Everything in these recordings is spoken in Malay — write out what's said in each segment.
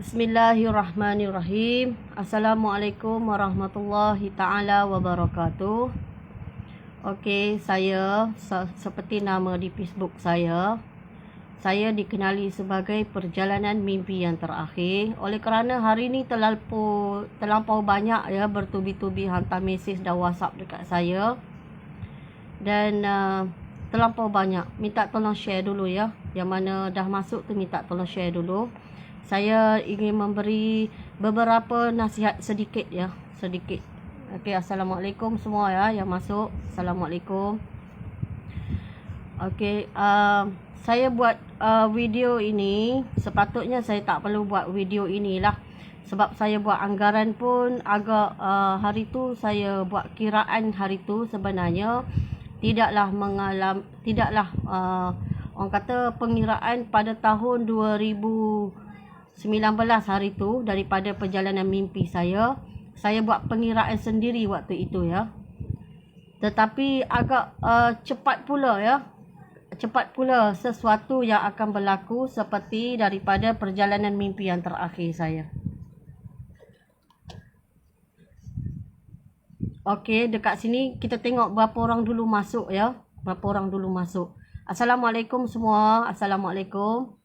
Bismillahirrahmanirrahim. Assalamualaikum warahmatullahi ta'ala wabarakatuh. Okey, saya seperti nama di Facebook saya dikenali sebagai perjalanan mimpi yang terakhir. Oleh kerana hari ini terlampau banyak ya bertubi-tubi hantar mesej dan WhatsApp dekat saya. Dan terlampau banyak. Minta tolong share dulu ya. Yang mana dah masuk tu minta tolong share dulu. Saya ingin memberi beberapa nasihat sedikit ya, sedikit. Okey, assalamualaikum semua ya yang masuk. Assalamualaikum. Okey, saya buat video ini, sepatutnya saya tak perlu buat video inilah. Sebab saya buat anggaran pun agak hari tu saya buat kiraan hari tu sebenarnya tidaklah orang kata pengiraan pada tahun 2019 hari tu daripada perjalanan mimpi saya buat pengiraan sendiri waktu itu ya. Tetapi agak cepat pula sesuatu yang akan berlaku seperti daripada perjalanan mimpi yang terakhir saya. Okey, dekat sini kita tengok berapa orang dulu masuk ya. Berapa orang dulu masuk. Assalamualaikum semua. Assalamualaikum.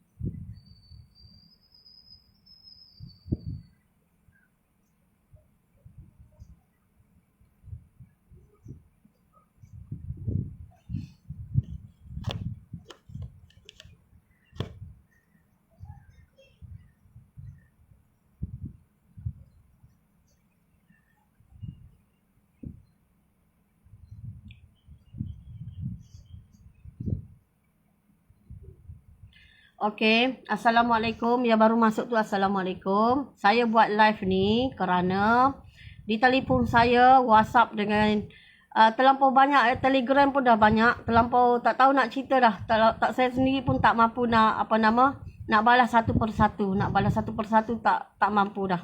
Okey, assalamualaikum. Yang baru masuk tu assalamualaikum. Saya buat live ni kerana di telefon saya WhatsApp dengan terlampau banyak, Telegram pun dah banyak, terlampau tak tahu nak cerita dah. Tak saya sendiri pun tak mampu nak nak balas satu persatu, tak mampu dah.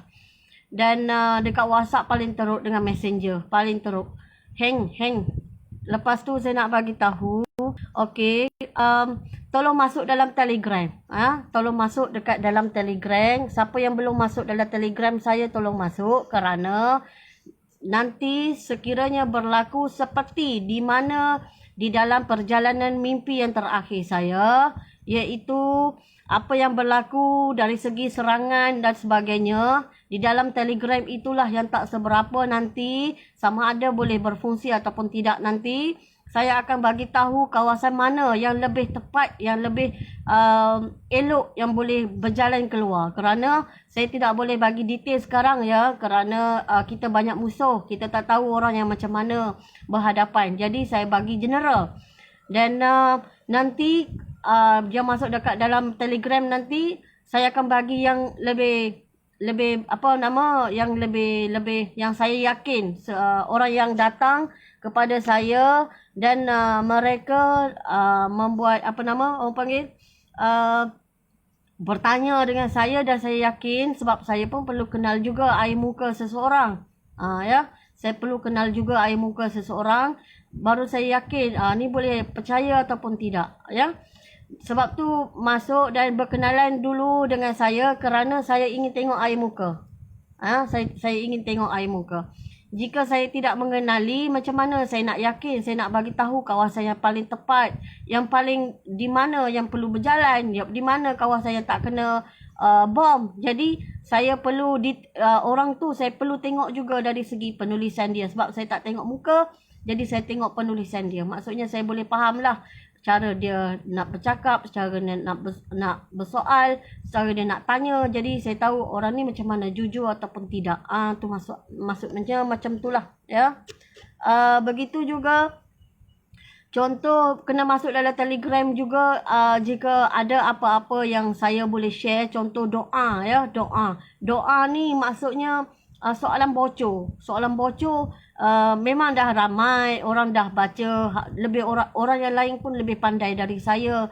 Dan dekat WhatsApp paling teruk dengan Messenger, paling teruk. Hang. Lepas tu saya nak bagi tahu, okey, tolong masuk dalam Telegram. Tolong masuk dekat dalam Telegram. Siapa yang belum masuk dalam Telegram saya tolong masuk kerana nanti sekiranya berlaku seperti di mana di dalam perjalanan mimpi yang terakhir saya, iaitu apa yang berlaku dari segi serangan dan sebagainya di dalam Telegram itulah yang tak seberapa nanti sama ada boleh berfungsi ataupun tidak nanti. Saya akan bagi tahu kawasan mana yang lebih tepat, yang lebih elok yang boleh berjalan keluar. Kerana saya tidak boleh bagi detail sekarang ya, kerana kita banyak musuh, kita tak tahu orang yang macam mana berhadapan. Jadi saya bagi general. Dan nanti dia masuk dekat dalam Telegram nanti saya akan bagi yang lebih yang saya yakin orang yang datang kepada saya dan mereka membuat bertanya dengan saya dan saya yakin sebab saya pun perlu kenal juga air muka seseorang. Ya, saya perlu kenal juga air muka seseorang baru saya yakin ni boleh percaya ataupun tidak ya. Sebab tu masuk dan berkenalan dulu dengan saya kerana saya ingin tengok air muka. Saya ingin tengok air muka. Jika saya tidak mengenali, macam mana saya nak yakin, saya nak bagi tahu kawasan yang paling tepat, yang paling di mana yang perlu berjalan, di mana kawasan yang tak kena bom. Jadi saya perlu orang tu saya perlu tengok juga dari segi penulisan dia sebab saya tak tengok muka, jadi saya tengok penulisan dia. Maksudnya saya boleh fahamlah cara dia nak bercakap, cara dia nak bersoal, cara dia nak tanya. Jadi saya tahu orang ni macam mana, jujur ataupun tidak. Tu maksudnya macam itulah ya. Begitu juga contoh kena masuk dalam Telegram juga jika ada apa-apa yang saya boleh share, contoh doa ya, doa ni maksudnya soalan bocor memang dah ramai orang dah baca, lebih orang yang lain pun lebih pandai dari saya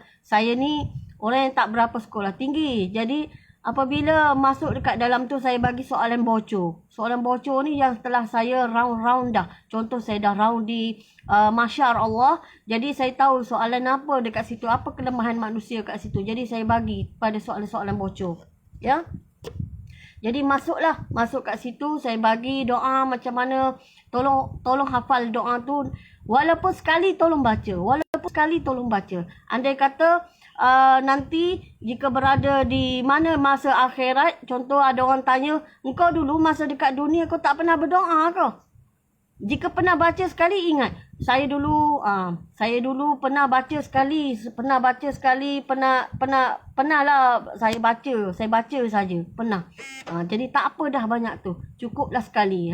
ni orang yang tak berapa sekolah tinggi. Jadi apabila masuk dekat dalam tu saya bagi soalan bocor ni yang setelah saya round dah, contoh saya dah round di Masyar Allah, jadi saya tahu soalan apa dekat situ, apa kelemahan manusia kat situ, jadi saya bagi pada soalan-soalan bocor ya. Jadi masuk kat situ, saya bagi doa macam mana, tolong hafal doa tu. Walaupun sekali tolong baca. Andai kata nanti jika berada di mana masa akhirat, contoh ada orang tanya, engkau dulu masa dekat dunia kau tak pernah berdoa ke? Jika pernah baca sekali, ingat, saya dulu pernah baca sekali, pernahlah saya baca saja, pernah. Jadi tak apa dah banyak tu, cukuplah sekali.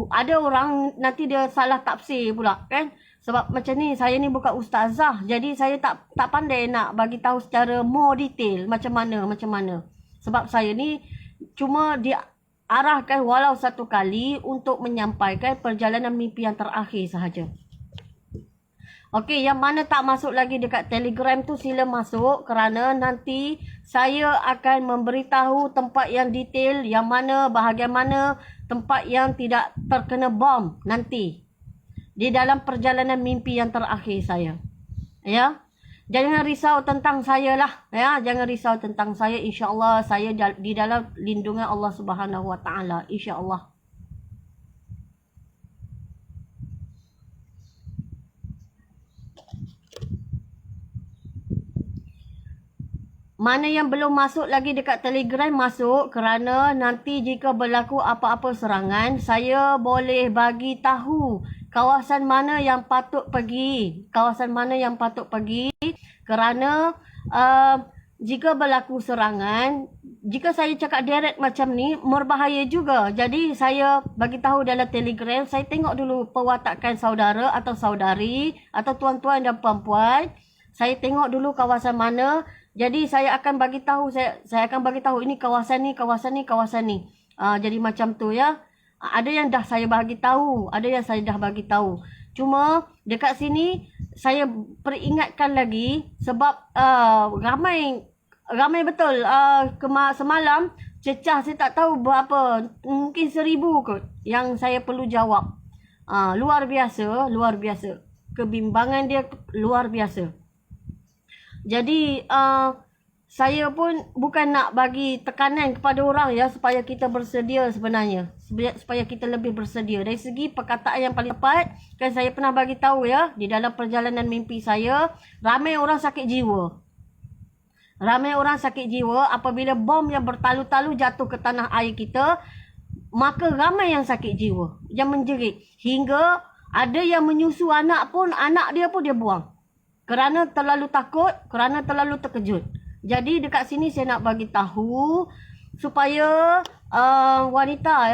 Ada orang nanti dia salah tafsir pula kan, sebab macam ni, saya ni bukan ustazah, jadi saya tak pandai nak bagi tahu secara more detail macam mana. Sebab saya ni cuma diarahkan walau satu kali untuk menyampaikan perjalanan mimpi yang terakhir sahaja. Okey, yang mana tak masuk lagi dekat Telegram tu sila masuk, kerana nanti saya akan memberitahu tempat yang detail, yang mana, bahagian mana tempat yang tidak terkena bom nanti di dalam perjalanan mimpi yang terakhir saya. Ya. Jangan risau tentang saya lah, ya. Jangan risau tentang saya, insya-Allah saya di dalam lindungan Allah Subhanahu Wa Taala, insya-Allah. Mana yang belum masuk lagi dekat Telegram, masuk, kerana nanti jika berlaku apa-apa serangan, saya boleh bagi tahu kawasan mana yang patut pergi. Kerana jika berlaku serangan, jika saya cakap direct macam ni, berbahaya juga. Jadi saya bagi tahu dalam Telegram, saya tengok dulu perwatakan saudara atau saudari atau tuan-tuan dan puan-puan. Saya tengok dulu kawasan mana. Jadi saya akan bagi tahu, saya akan bagi tahu ini kawasan ni. Jadi macam tu ya. Ada yang dah saya bagi tahu, Cuma dekat sini saya peringatkan lagi sebab ramai betul. Semalam cecah saya tak tahu berapa, mungkin 1000 kot yang saya perlu jawab. Luar biasa. Kebimbangan dia luar biasa. Jadi saya pun bukan nak bagi tekanan kepada orang ya, supaya kita bersedia sebenarnya. Supaya kita lebih bersedia. Dari segi perkataan yang paling tepat, kan saya pernah bagi tahu ya, di dalam perjalanan mimpi saya, ramai orang sakit jiwa. Apabila bom yang bertalu-talu jatuh ke tanah air kita, maka ramai yang sakit jiwa, yang menjerit. Hingga ada yang menyusu anak dia pun dia buang. Kerana terlalu takut, kerana terlalu terkejut. Jadi dekat sini saya nak bagi tahu supaya wanita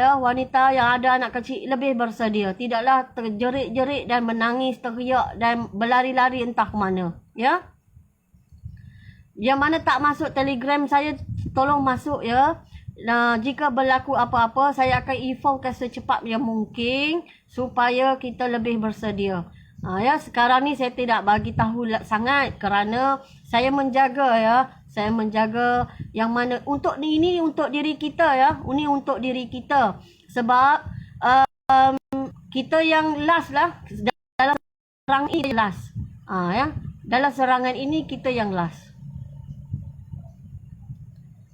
yang ada anak kecil lebih bersedia. Tidaklah terjerit-jerit dan menangis, teriak dan berlari-lari entah ke mana. Ya. Yang mana tak masuk Telegram saya, tolong masuk ya. Nah, jika berlaku apa-apa, saya akan informkan secepat yang mungkin supaya kita lebih bersedia. Ya, sekarang ni saya tidak bagi tahu sangat kerana saya menjaga yang mana untuk diri kita ya. Ini untuk diri kita. Sebab kita yang last lah dalam serangan ini last. Ya. Dalam serangan ini kita yang last.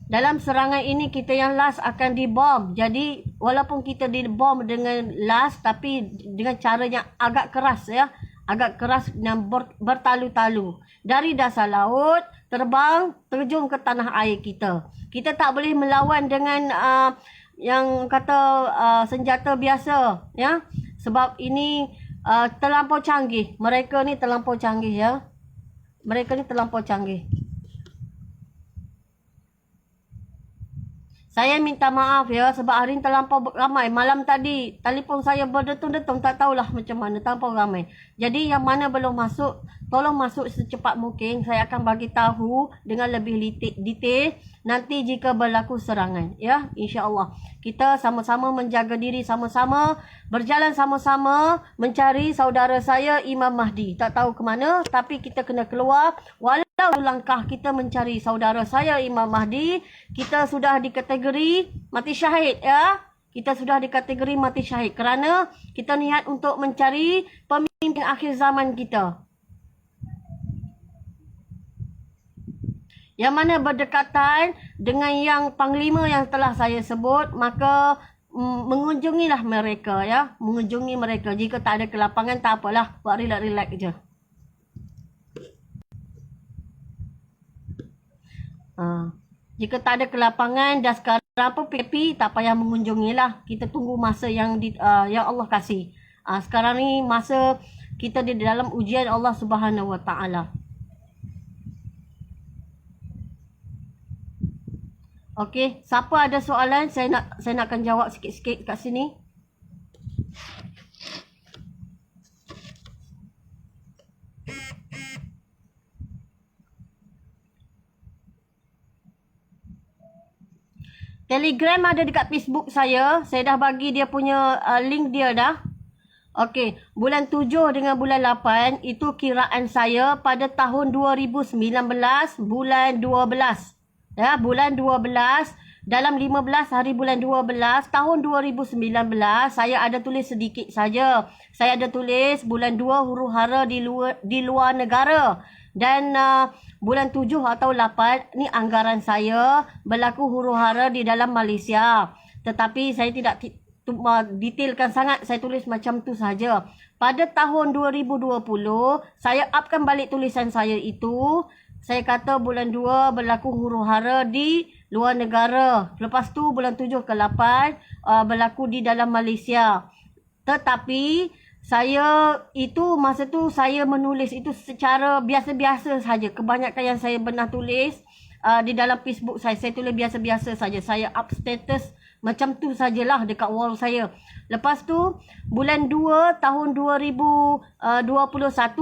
Dalam serangan ini kita yang last akan dibom. Jadi walaupun kita dibom dengan last, tapi dengan cara yang agak keras ya. Agak keras dan bertalu-talu. Dari dasar laut, terbang, terjun ke tanah air kita. Kita tak boleh melawan dengan yang kata senjata biasa. Ya. Sebab ini terlampau canggih. Mereka ni terlampau canggih ya. Saya minta maaf ya sebab hari ni terlampau ramai. Malam tadi telefon saya berdetung-detung, tak tahulah macam mana, terlampau ramai. Jadi yang mana belum masuk, tolong masuk secepat mungkin. Saya akan bagi tahu dengan lebih detail nanti jika berlaku serangan ya, insya-Allah. Kita sama-sama menjaga diri, sama-sama berjalan sama-sama mencari saudara saya Imam Mahdi. Tak tahu ke mana, tapi kita kena keluar. Walau langkah kita mencari saudara saya Imam Mahdi, kita sudah dikategori mati syahid ya. Kita sudah dikategori mati syahid kerana kita niat untuk mencari pemimpin akhir zaman kita. yang mana berdekatan dengan yang panglima yang telah saya sebut, maka mengunjungilah mereka ya, mengunjungi mereka. Jika tak ada kelapangan tak apalah, buat relax-relax je. Jika tak ada kelapangan dah sekarang apa PKP, tak payah mengunjungilah. Kita tunggu masa yang yang Allah kasih. Sekarang ni masa kita di dalam ujian Allah Subhanahu Wa Taala. Okey, siapa ada soalan saya nakkan jawab sikit-sikit kat sini. Telegram ada dekat Facebook saya. Saya dah bagi dia punya link dia dah. Okey, bulan 7 dengan bulan 8 itu kiraan saya pada tahun 2019 bulan 12. Ya, bulan 12 dalam 15 hari bulan 12 tahun 2019 saya ada tulis sedikit saja. Saya ada tulis bulan 2 huru hara di luar negara. Dan bulan 7 atau 8 ni anggaran saya berlaku huru hara di dalam Malaysia. Tetapi saya tidak detailkan sangat, saya tulis macam tu saja. Pada tahun 2020 saya upkan balik tulisan saya itu. Saya kata bulan 2 berlaku huru hara di luar negara. Lepas tu bulan 7 ke 8 berlaku di dalam Malaysia. Tetapi saya itu masa tu saya menulis itu secara biasa-biasa saja. Kebanyakan yang saya pernah tulis di dalam Facebook saya tulis biasa-biasa saja. Saya up status macam tu sajalah dekat wall saya. Lepas tu bulan 2 tahun 2021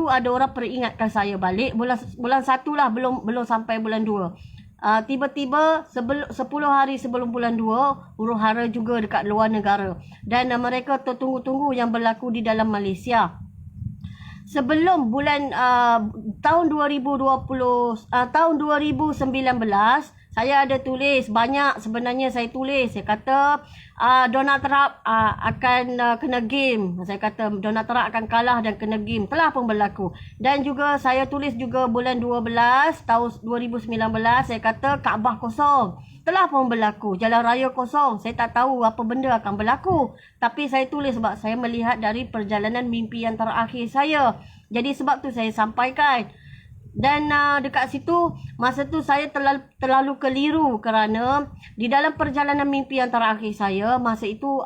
ada orang peringatkan saya balik. Bulan 1 lah, belum sampai bulan 2. Tiba-tiba 10 hari sebelum bulan 2 huru hara juga dekat luar negara. Dan mereka tertunggu-tunggu yang berlaku di dalam Malaysia. Sebelum bulan tahun 2020 tahun 2019 saya ada tulis banyak, sebenarnya saya tulis, saya kata Donald Trump akan kena game. Saya kata Donald Trump akan kalah dan kena game. Telah pun berlaku. Dan juga saya tulis juga bulan 12 tahun 2019 saya kata Kaabah kosong. Telah pun berlaku. Jalan raya kosong. Saya tak tahu apa benda akan berlaku. Tapi saya tulis sebab saya melihat dari perjalanan mimpi yang terakhir saya. Jadi sebab tu saya sampaikan. Dan dekat situ masa tu saya terlalu keliru kerana di dalam perjalanan mimpi yang terakhir saya masa itu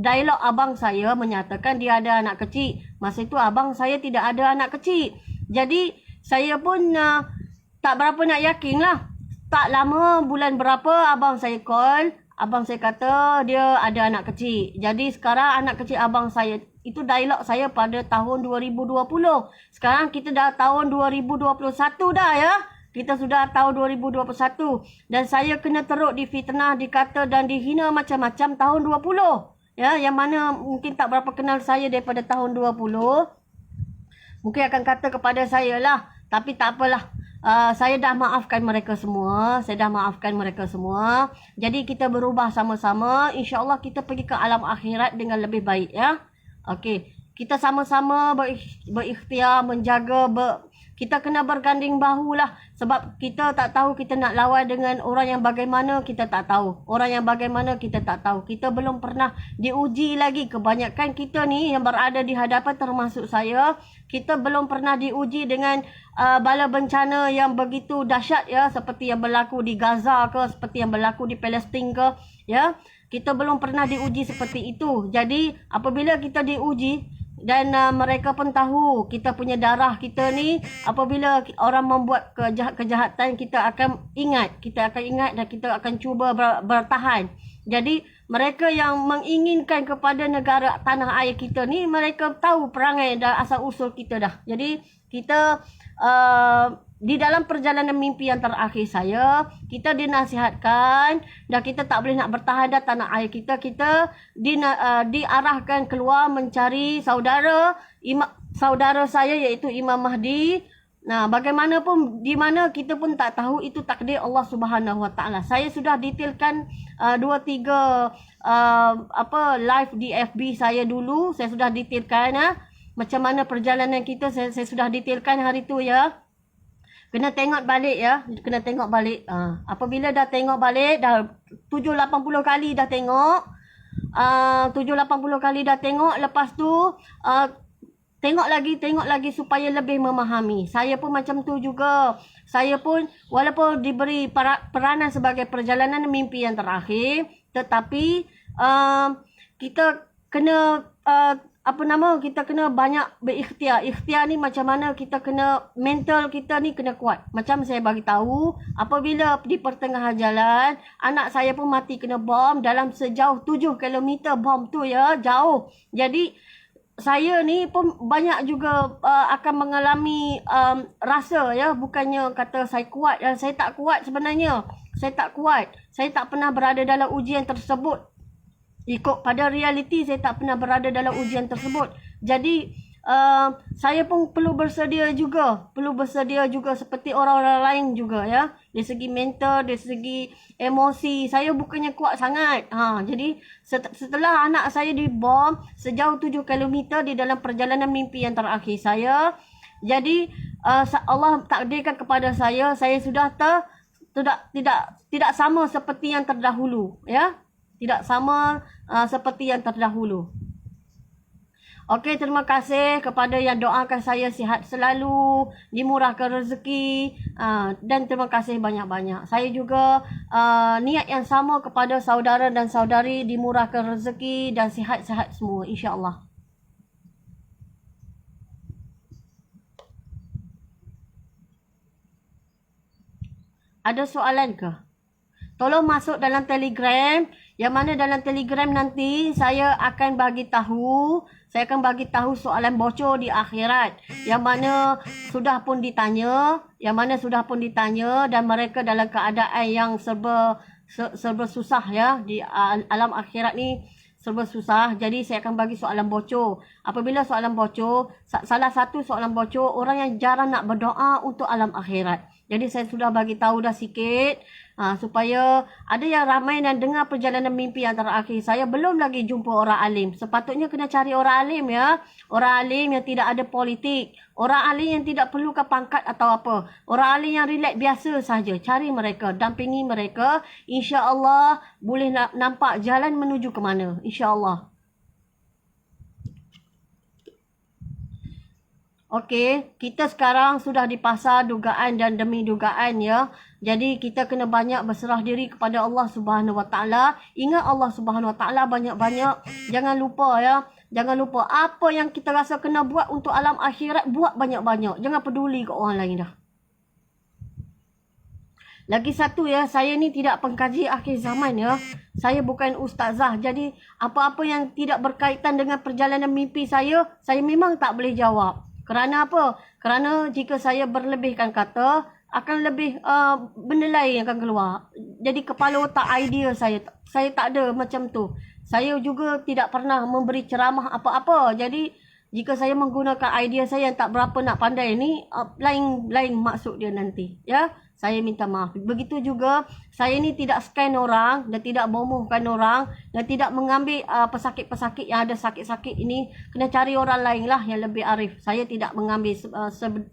dialog abang saya menyatakan dia ada anak kecil. Masa itu abang saya tidak ada anak kecil. Jadi saya pun tak berapa nak yakin lah. Tak lama bulan berapa abang saya call. Abang saya kata dia ada anak kecil. Jadi sekarang anak kecil abang saya, itu dialog saya pada tahun 2020. Sekarang kita dah tahun 2021 dah ya. Kita sudah tahun 2021. Dan saya kena teruk difitnah, dikata dan dihina macam-macam tahun 20. Ya, yang mana mungkin tak berapa kenal saya daripada tahun 20. Mungkin akan kata kepada saya lah. Tapi tak apalah. Saya dah maafkan mereka semua. Jadi kita berubah sama-sama. InsyaAllah kita pergi ke alam akhirat dengan lebih baik ya. Okey. Kita sama-sama berikhtiar, menjaga, kita kena berganding bahu lah. Sebab kita tak tahu kita nak lawan dengan orang yang bagaimana, kita tak tahu. Orang yang bagaimana, kita tak tahu. Kita belum pernah diuji lagi. Kebanyakan kita ni yang berada di hadapan termasuk saya, kita belum pernah diuji dengan bala bencana yang begitu dahsyat ya. Seperti yang berlaku di Gaza ke, seperti yang berlaku di Palestin ke. Ya, kita belum pernah diuji seperti itu. Jadi apabila kita diuji, dan mereka pun tahu kita punya darah kita ni, apabila orang membuat kejahatan, kita akan ingat dan kita akan cuba bertahan. Jadi mereka yang menginginkan kepada negara tanah air kita ni, mereka tahu perangai dan asal usul kita dah. Jadi kita di dalam perjalanan mimpi yang terakhir saya, kita dinasihatkan dan kita tak boleh nak bertahan dah tanah air kita. Kita diarahkan keluar mencari saudara saya iaitu Imam Mahdi. Nah, bagaimanapun di mana kita pun tak tahu, itu takdir Allah Subhanahu Wa Taala. Saya sudah detailkan 2-3 live di FB saya dulu. Saya sudah detailkan macam mana perjalanan kita, saya sudah detailkan hari tu ya. Kena tengok balik ya. Kena tengok balik. Apabila dah tengok balik, dah 7-80 kali dah tengok. 7-80 kali dah tengok. Lepas tu, tengok lagi supaya lebih memahami. Saya pun macam tu juga. Saya pun walaupun diberi peranan sebagai perjalanan mimpi yang terakhir, tetapi kita kena kita kena banyak berikhtiar. Ikhtiar ni macam mana kita kena, mental kita ni kena kuat. Macam saya bagi tahu, apabila di pertengahan jalan, anak saya pun mati kena bom dalam sejauh 7 km bom tu ya, jauh. Jadi saya ni pun banyak juga akan mengalami rasa ya, bukannya kata saya kuat, saya tak kuat sebenarnya. Saya tak kuat. Saya tak pernah berada dalam ujian tersebut. Ikut pada realiti, saya tak pernah berada dalam ujian tersebut. Jadi saya pun perlu bersedia juga seperti orang-orang lain juga ya. Dari segi mental, dari segi emosi, saya bukannya kuat sangat. Jadi setelah anak saya dibom sejauh 7 km di dalam perjalanan mimpi yang terakhir saya, jadi Allah takdirkan kepada saya sudah tidak sama seperti yang terdahulu ya. Tidak sama seperti yang terdahulu. Okey, terima kasih kepada yang doakan saya sihat selalu, dimurahkan rezeki, dan terima kasih banyak-banyak. Saya juga niat yang sama kepada saudara dan saudari, dimurahkan rezeki dan sihat-sihat semua, insya-Allah. Ada soalan ke? Tolong masuk dalam Telegram. Yang mana dalam Telegram nanti saya akan bagi tahu soalan bocor di akhirat. Yang mana sudah pun ditanya, dan mereka dalam keadaan yang serba susah ya, di alam akhirat ni serba susah. Jadi saya akan bagi soalan bocor. Apabila soalan bocor, salah satu soalan bocor, orang yang jarang nak berdoa untuk alam akhirat. Jadi saya sudah bagi tahu dah sikit, supaya ada yang ramai yang dengar perjalanan mimpi yang terakhir. Saya belum lagi jumpa orang alim. Sepatutnya kena cari orang alim ya. Orang alim yang tidak ada politik. Orang alim yang tidak perlukan pangkat atau apa. Orang alim yang relax biasa saja. Cari mereka, dampingi mereka. InsyaAllah boleh nampak jalan menuju ke mana. InsyaAllah. Okey, kita sekarang sudah di pasar dugaan dan demi dugaan ya. Jadi kita kena banyak berserah diri kepada Allah Subhanahu Wa Taala. Ingat Allah Subhanahu Wa Taala banyak-banyak. Jangan lupa ya. Jangan lupa apa yang kita rasa kena buat untuk alam akhirat, buat banyak-banyak. Jangan peduli ke orang lain dah. Lagi satu ya, saya ni tidak pengkaji akhir zaman ya. Saya bukan ustazah. Jadi apa-apa yang tidak berkaitan dengan perjalanan mimpi saya memang tak boleh jawab. Kerana apa? Kerana jika saya berlebihkan kata, akan lebih benda lain akan keluar. Jadi kepala otak idea saya tak ada macam tu. Saya juga tidak pernah memberi ceramah apa-apa. Jadi jika saya menggunakan idea saya yang tak berapa nak pandai ni, lain maksud dia nanti. Ya, saya minta maaf. Begitu juga, saya ni tidak scan orang dan tidak bomohkan orang dan tidak mengambil pesakit-pesakit yang ada sakit-sakit ini. Kena cari orang lain lah yang lebih arif. Saya tidak mengambil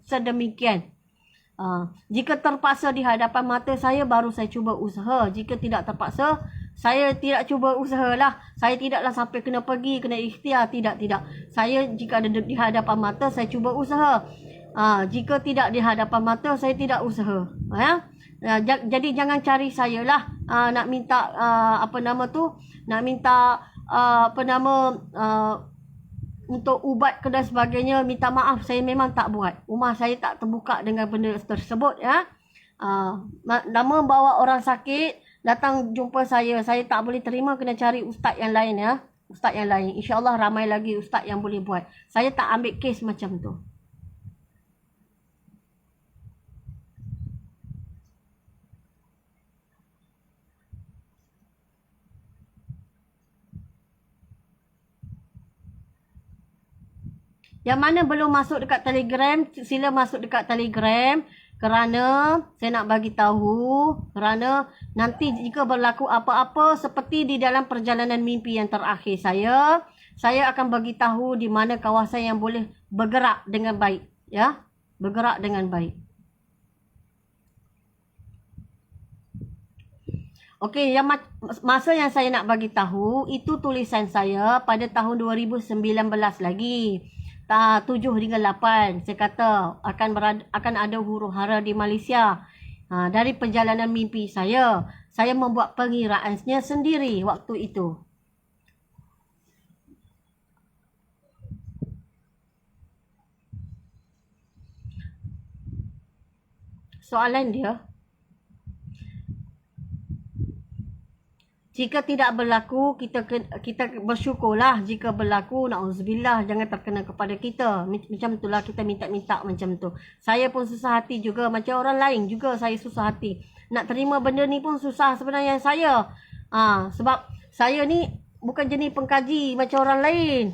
sedemikian. Jika terpaksa di hadapan mata saya, baru saya cuba usaha. Jika tidak terpaksa, saya tidak cuba usahalah. Saya tidaklah sampai kena pergi, kena ikhtiar. Tidak. Saya jika ada di hadapan mata, saya cuba usaha. Jika tidak di hadapan mata, saya tidak usaha. Jadi jangan cari saya lah. Nak minta untuk ubat ke dan sebagainya. Minta maaf, saya memang tak buat. Rumah saya tak terbuka dengan benda tersebut ya. Nama bawa orang sakit datang jumpa saya tak boleh terima, kena cari ustaz yang lain ya. Ustaz yang lain. InsyaAllah ramai lagi ustaz yang boleh buat. Saya tak ambil kes macam tu. Yang mana belum masuk dekat Telegram, sila masuk dekat Telegram. Kerana saya nak bagi tahu, kerana nanti jika berlaku apa-apa seperti di dalam perjalanan mimpi yang terakhir saya akan bagi tahu di mana kawasan yang boleh bergerak dengan baik, ya. Bergerak dengan baik. Okey, yang masa yang saya nak bagi tahu itu tulisan saya pada tahun 2019 lagi. 7 hingga 8 saya kata akan ada huru-hara di Malaysia. Dari perjalanan mimpi saya membuat pengiraannya sendiri waktu itu. Soalan dia, jika tidak berlaku, kita bersyukurlah. Jika berlaku, na'udzubillah, jangan terkena kepada kita. Macam itulah kita minta-minta macam tu. Saya pun susah hati juga. Macam orang lain juga saya susah hati. Nak terima benda ni pun susah sebenarnya saya. Sebab saya ni bukan jenis pengkaji macam orang lain.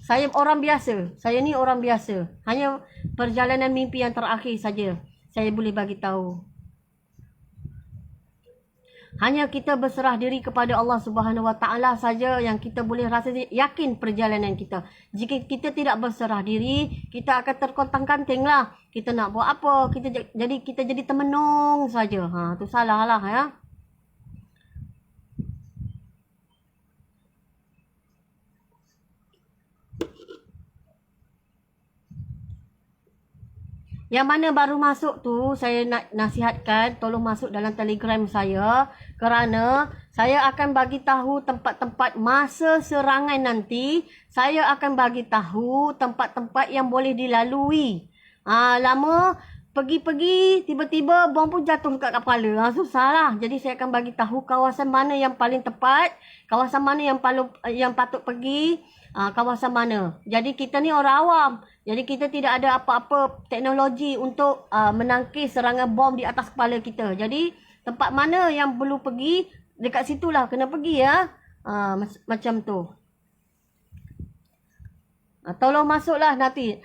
Saya orang biasa. Saya ni orang biasa. Hanya perjalanan mimpi yang terakhir saja saya boleh bagi tahu. Hanya kita berserah diri kepada Allah Subhanahu Wa Taala saja yang kita boleh rasa yakin perjalanan kita. Jika kita tidak berserah diri, kita akan terkontang-kanting lah. Kita nak buat apa? Kita jadi termenung saja. Tu salah lah ya. Yang mana baru masuk tu, saya nak nasihatkan tolong masuk dalam Telegram saya kerana saya akan bagi tahu tempat-tempat masa serangan nanti. Saya akan bagi tahu tempat-tempat yang boleh dilalui. Lama pergi-pergi tiba-tiba bom pun jatuh dekat kepala. Susah lah. Jadi saya akan bagi tahu kawasan mana yang paling tepat, kawasan mana yang patut pergi, kawasan mana. Jadi kita ni orang awam. Jadi kita tidak ada apa-apa teknologi untuk menangkis serangan bom di atas kepala kita. Jadi tempat mana yang perlu pergi, dekat situlah kena pergi ya. Macam tu. Tolong masuklah nanti.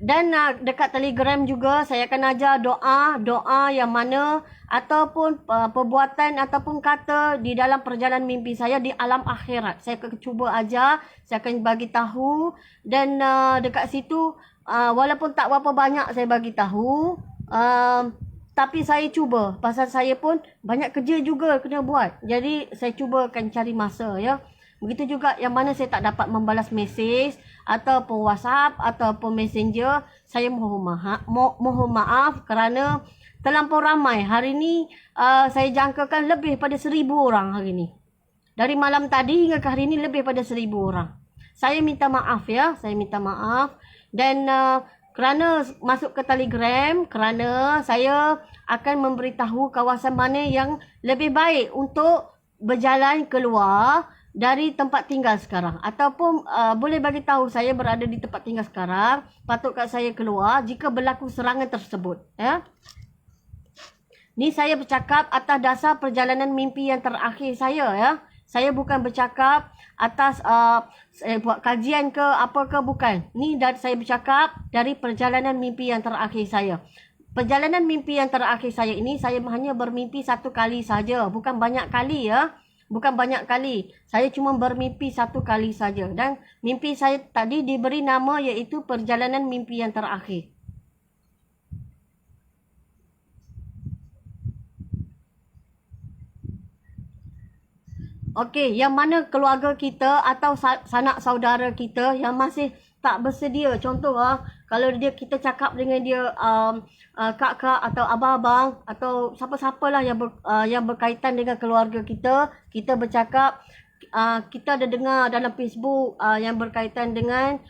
Dan dekat Telegram juga saya akan ajar doa yang mana ataupun perbuatan ataupun kata di dalam perjalanan mimpi saya di alam akhirat. Saya akan cuba ajar, saya akan bagi tahu dan dekat situ walaupun tak berapa banyak saya bagi tahu, tapi saya cuba pasal saya pun banyak kerja juga kena buat. Jadi saya cuba akan cari masa ya. Begitu juga yang mana saya tak dapat membalas mesej ataupun WhatsApp ataupun Messenger, saya mohon maaf kerana terlampau ramai. Hari ni saya jangkakan lebih pada 1,000 orang hari ni. Dari malam tadi hingga ke hari ni lebih pada 1,000 orang. Saya minta maaf ya, saya minta maaf dan kerana masuk ke Telegram, kerana saya akan memberitahu kawasan mana yang lebih baik untuk berjalan keluar dari tempat tinggal sekarang ataupun boleh bagi tahu saya berada di tempat tinggal sekarang, patutkah saya keluar jika berlaku serangan tersebut ya. Ni saya bercakap atas dasar perjalanan mimpi yang terakhir saya ya. Saya bukan bercakap atas saya buat kajian ke apa ke, bukan. Ni saya bercakap dari perjalanan mimpi yang terakhir saya. Perjalanan mimpi yang terakhir saya ini saya hanya bermimpi 1 kali saja, bukan banyak kali ya. Bukan banyak kali. Saya cuma bermimpi 1 kali saja. Dan mimpi saya tadi diberi nama iaitu perjalanan mimpi yang terakhir. Okey, yang mana keluarga kita atau sanak saudara kita yang masih tak bersedia. Contoh kalau kita cakap dengan dia kak-kak atau abang-abang atau siapa-siapalah yang berkaitan dengan keluarga kita bercakap, kita ada dengar dalam Facebook yang berkaitan dengan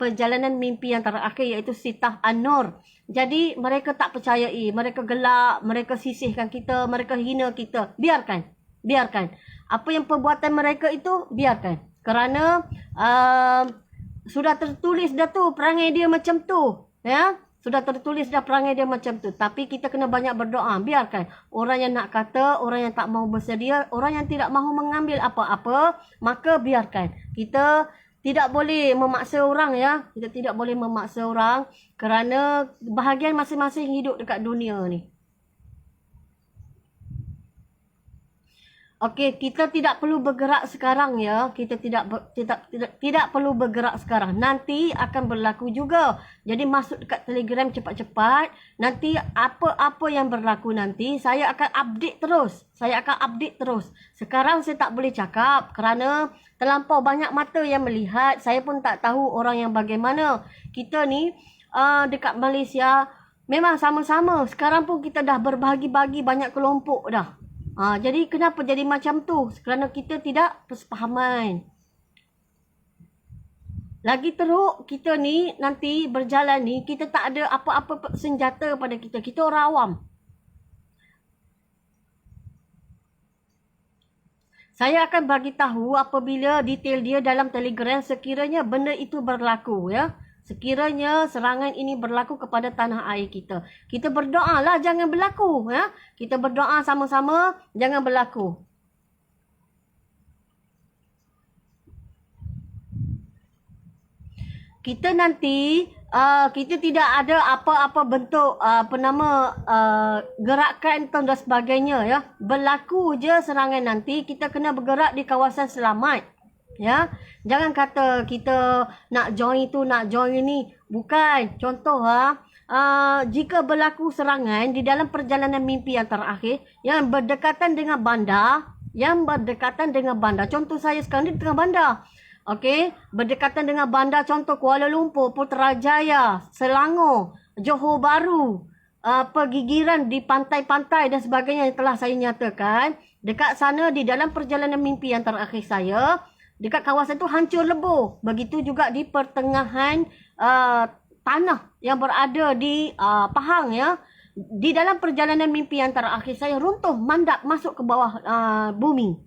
perjalanan mimpi yang terakhir iaitu Sitah An-Nur. Jadi mereka tak percayai, mereka gelak, mereka sisihkan kita, mereka hina kita. Biarkan. Apa yang perbuatan mereka itu, biarkan. Kerana sudah tertulis dah tu perangai dia macam tu. Ya? Sudah tertulis dah perangai dia macam tu. Tapi kita kena banyak berdoa. Biarkan. Orang yang nak kata, orang yang tak mahu bersedia, orang yang tidak mahu mengambil apa-apa, maka biarkan. Kita tidak boleh memaksa orang ya. Kita tidak boleh memaksa orang kerana bahagian masing-masing hidup dekat dunia ni. Okey, kita tidak perlu bergerak sekarang ya. Kita tidak perlu bergerak sekarang. Nanti akan berlaku juga. Jadi masuk dekat Telegram cepat-cepat. Nanti apa-apa yang berlaku nanti saya akan update terus. Sekarang saya tak boleh cakap kerana terlampau banyak mata yang melihat. Saya pun tak tahu orang yang bagaimana. Kita ni dekat Malaysia memang sama-sama. Sekarang pun kita dah berbahagi-bagi banyak kelompok dah. Jadi kenapa jadi macam tu? Kerana kita tidak bersepahaman. Lagi teruk, kita ni nanti berjalan ni, kita tak ada apa-apa senjata pada kita. Kita orang awam. Saya akan bagi tahu apabila detail dia dalam Telegram sekiranya benda itu berlaku ya. Sekiranya serangan ini berlaku kepada tanah air kita. Kita berdoa lah jangan berlaku ya. Kita berdoa sama-sama jangan berlaku. Kita nanti kita tidak ada apa-apa bentuk gerakan dan sebagainya ya. Berlaku je serangan nanti kita kena bergerak di kawasan selamat. Ya, jangan kata kita nak join tu, nak join ni. Bukan. Contoh jika berlaku serangan di dalam perjalanan mimpi yang terakhir yang berdekatan dengan bandar, contoh saya sekarang ni di tengah bandar. Okey, berdekatan dengan bandar contoh Kuala Lumpur, Putrajaya, Selangor, Johor Bahru, pergigiran di pantai-pantai dan sebagainya yang telah saya nyatakan. Dekat sana di dalam perjalanan mimpi yang terakhir saya, dekat kawasan tu hancur lebur. Begitu juga di pertengahan tanah yang berada di Pahang ya. Di dalam perjalanan mimpi yang terakhir saya runtuh mandap masuk ke bawah bumi.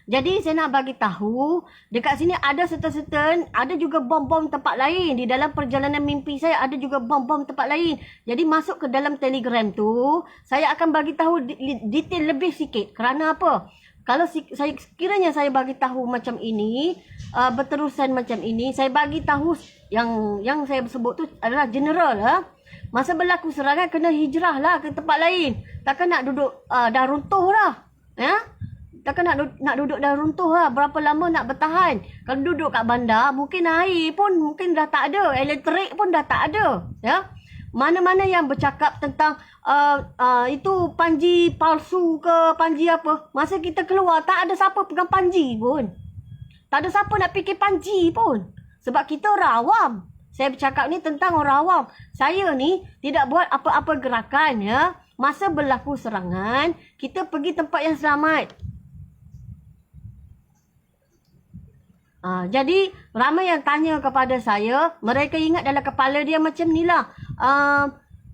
Jadi saya nak bagi tahu dekat sini ada certain ada juga bom-bom tempat lain. Di dalam perjalanan mimpi saya ada juga bom-bom tempat lain. Jadi masuk ke dalam Telegram tu saya akan bagi tahu detail lebih sikit. Kerana apa? Kalau sekiranya saya bagi tahu macam ini, berterusan macam ini, saya bagi tahu yang saya sebut tu adalah general. Masa berlaku serangan kena hijrah lah ke tempat lain. Takkan nak duduk dah runtuh lah. Ya? Takkan nak duduk dah runtuh lah. Berapa lama nak bertahan. Kalau duduk kat bandar, mungkin air pun mungkin dah tak ada. Elektrik pun dah tak ada. Ya? Mana-mana yang bercakap tentang itu panji palsu ke panji apa. Masa kita keluar, tak ada siapa pegang panji pun. Tak ada siapa nak fikir panji pun. Sebab kita orang awam. Saya bercakap ni tentang orang awam. Saya ni tidak buat apa-apa gerakan ya. Masa berlaku serangan, kita pergi tempat yang selamat. Jadi ramai yang tanya kepada saya, mereka ingat dalam kepala dia macam ni lah.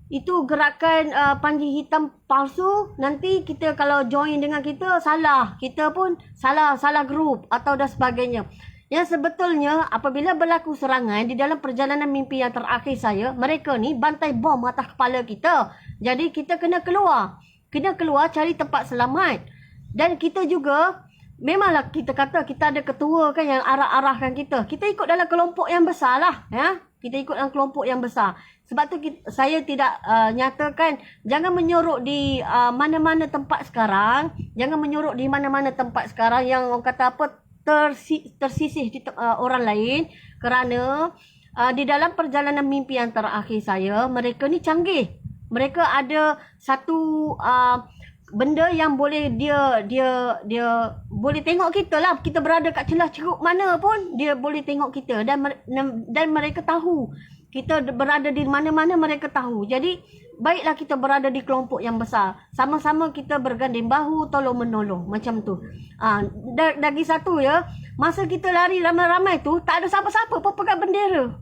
Itu gerakan panji hitam palsu, nanti kita kalau join dengan kita salah. Kita pun salah grup atau dan sebagainya. Yang sebetulnya apabila berlaku serangan di dalam perjalanan mimpi yang terakhir saya, mereka ni bantai bom atas kepala kita. Jadi kita kena keluar. Kena keluar cari tempat selamat. Dan kita juga memanglah kita kata kita ada ketua kan yang arah-arahkan kita. Kita ikut dalam kelompok yang besar lah. Ya? Kita ikut dalam kelompok yang besar. Sebab tu saya tidak nyatakan jangan menyorok di mana-mana tempat sekarang. Jangan menyorok di mana-mana tempat sekarang yang orang kata apa tersisih di orang lain. Kerana di dalam perjalanan mimpi yang terakhir saya, mereka ni canggih. Mereka ada satu benda yang boleh dia boleh tengok kita lah. Kita berada kat celah ceruk mana pun dia boleh tengok kita dan mereka tahu kita berada di mana-mana, mereka tahu. Jadi baiklah kita berada di kelompok yang besar. Sama-sama kita berganding bahu, tolong menolong macam tu. Lagi satu ya, masa kita lari ramai-ramai tu tak ada siapa-siapa pun pegang bendera.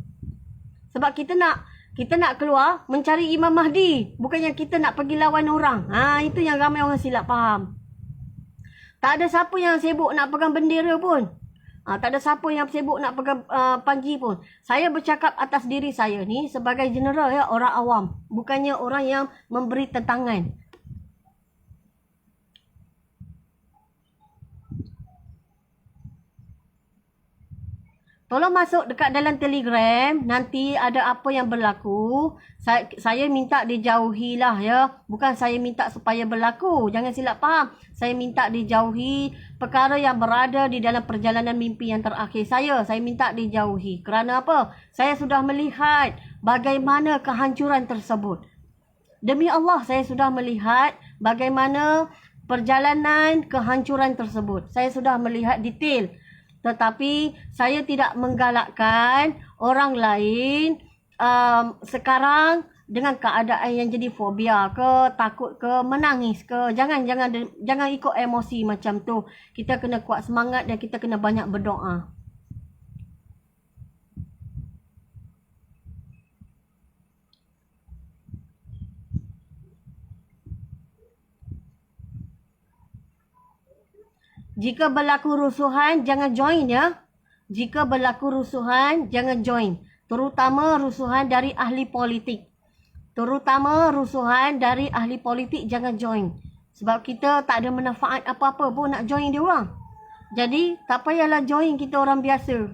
Sebab kita nak keluar mencari Imam Mahdi. Bukannya kita nak pergi lawan orang. Itu yang ramai orang silap faham. Tak ada siapa yang sibuk nak pegang bendera pun. Tak ada siapa yang sibuk nak pegang panji pun. Saya bercakap atas diri saya ni sebagai general ya, orang awam. Bukannya orang yang memberi tentangan. Tolong masuk dekat dalam Telegram. Nanti ada apa yang berlaku, saya minta dijauhilah ya. Bukan saya minta supaya berlaku. Jangan silap faham. Saya minta dijauhi perkara yang berada di dalam perjalanan mimpi yang terakhir saya. Saya minta dijauhi. Kerana apa? Saya sudah melihat bagaimana kehancuran tersebut. Demi Allah, saya sudah melihat bagaimana perjalanan kehancuran tersebut. Saya sudah melihat detail. Tetapi saya tidak menggalakkan orang lain sekarang dengan keadaan yang jadi fobia ke, takut ke, menangis ke. Jangan ikut emosi macam tu. Kita kena kuat semangat dan kita kena banyak berdoa. Jika berlaku rusuhan, jangan join ya. Jika berlaku rusuhan, jangan join. Terutama rusuhan dari ahli politik. Jangan join. Sebab kita tak ada manfaat apa-apa pun nak join dia orang. Jadi, tak payahlah join kita orang biasa.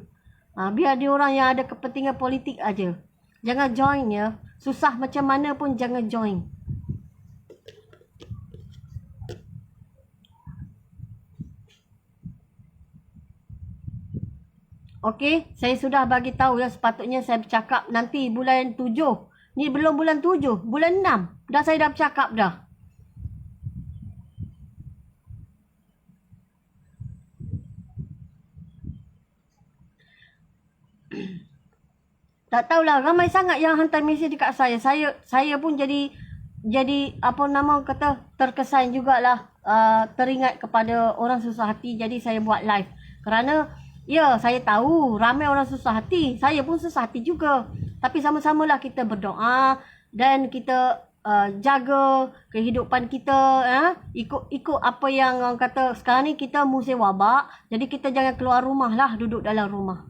Biar dia orang yang ada kepentingan politik aja. Jangan join ya. Susah macam mana pun jangan join. Okey, saya sudah bagi tahu ya, sepatutnya saya bercakap nanti bulan 7. Ni belum bulan 7, bulan 6. Dah saya dah bercakap dah. Tak tahulah, ramai sangat yang hantar mesej dekat saya. Saya pun jadi apa nama kata, terkesan jugalah, teringat kepada orang susah hati. Jadi saya buat live. Kerana ya, saya tahu ramai orang susah hati. Saya pun susah hati juga. Tapi sama-samalah kita berdoa dan kita jaga kehidupan kita. Ikut apa yang orang kata, sekarang ni kita musim wabak. Jadi kita jangan keluar rumah lah, duduk dalam rumah.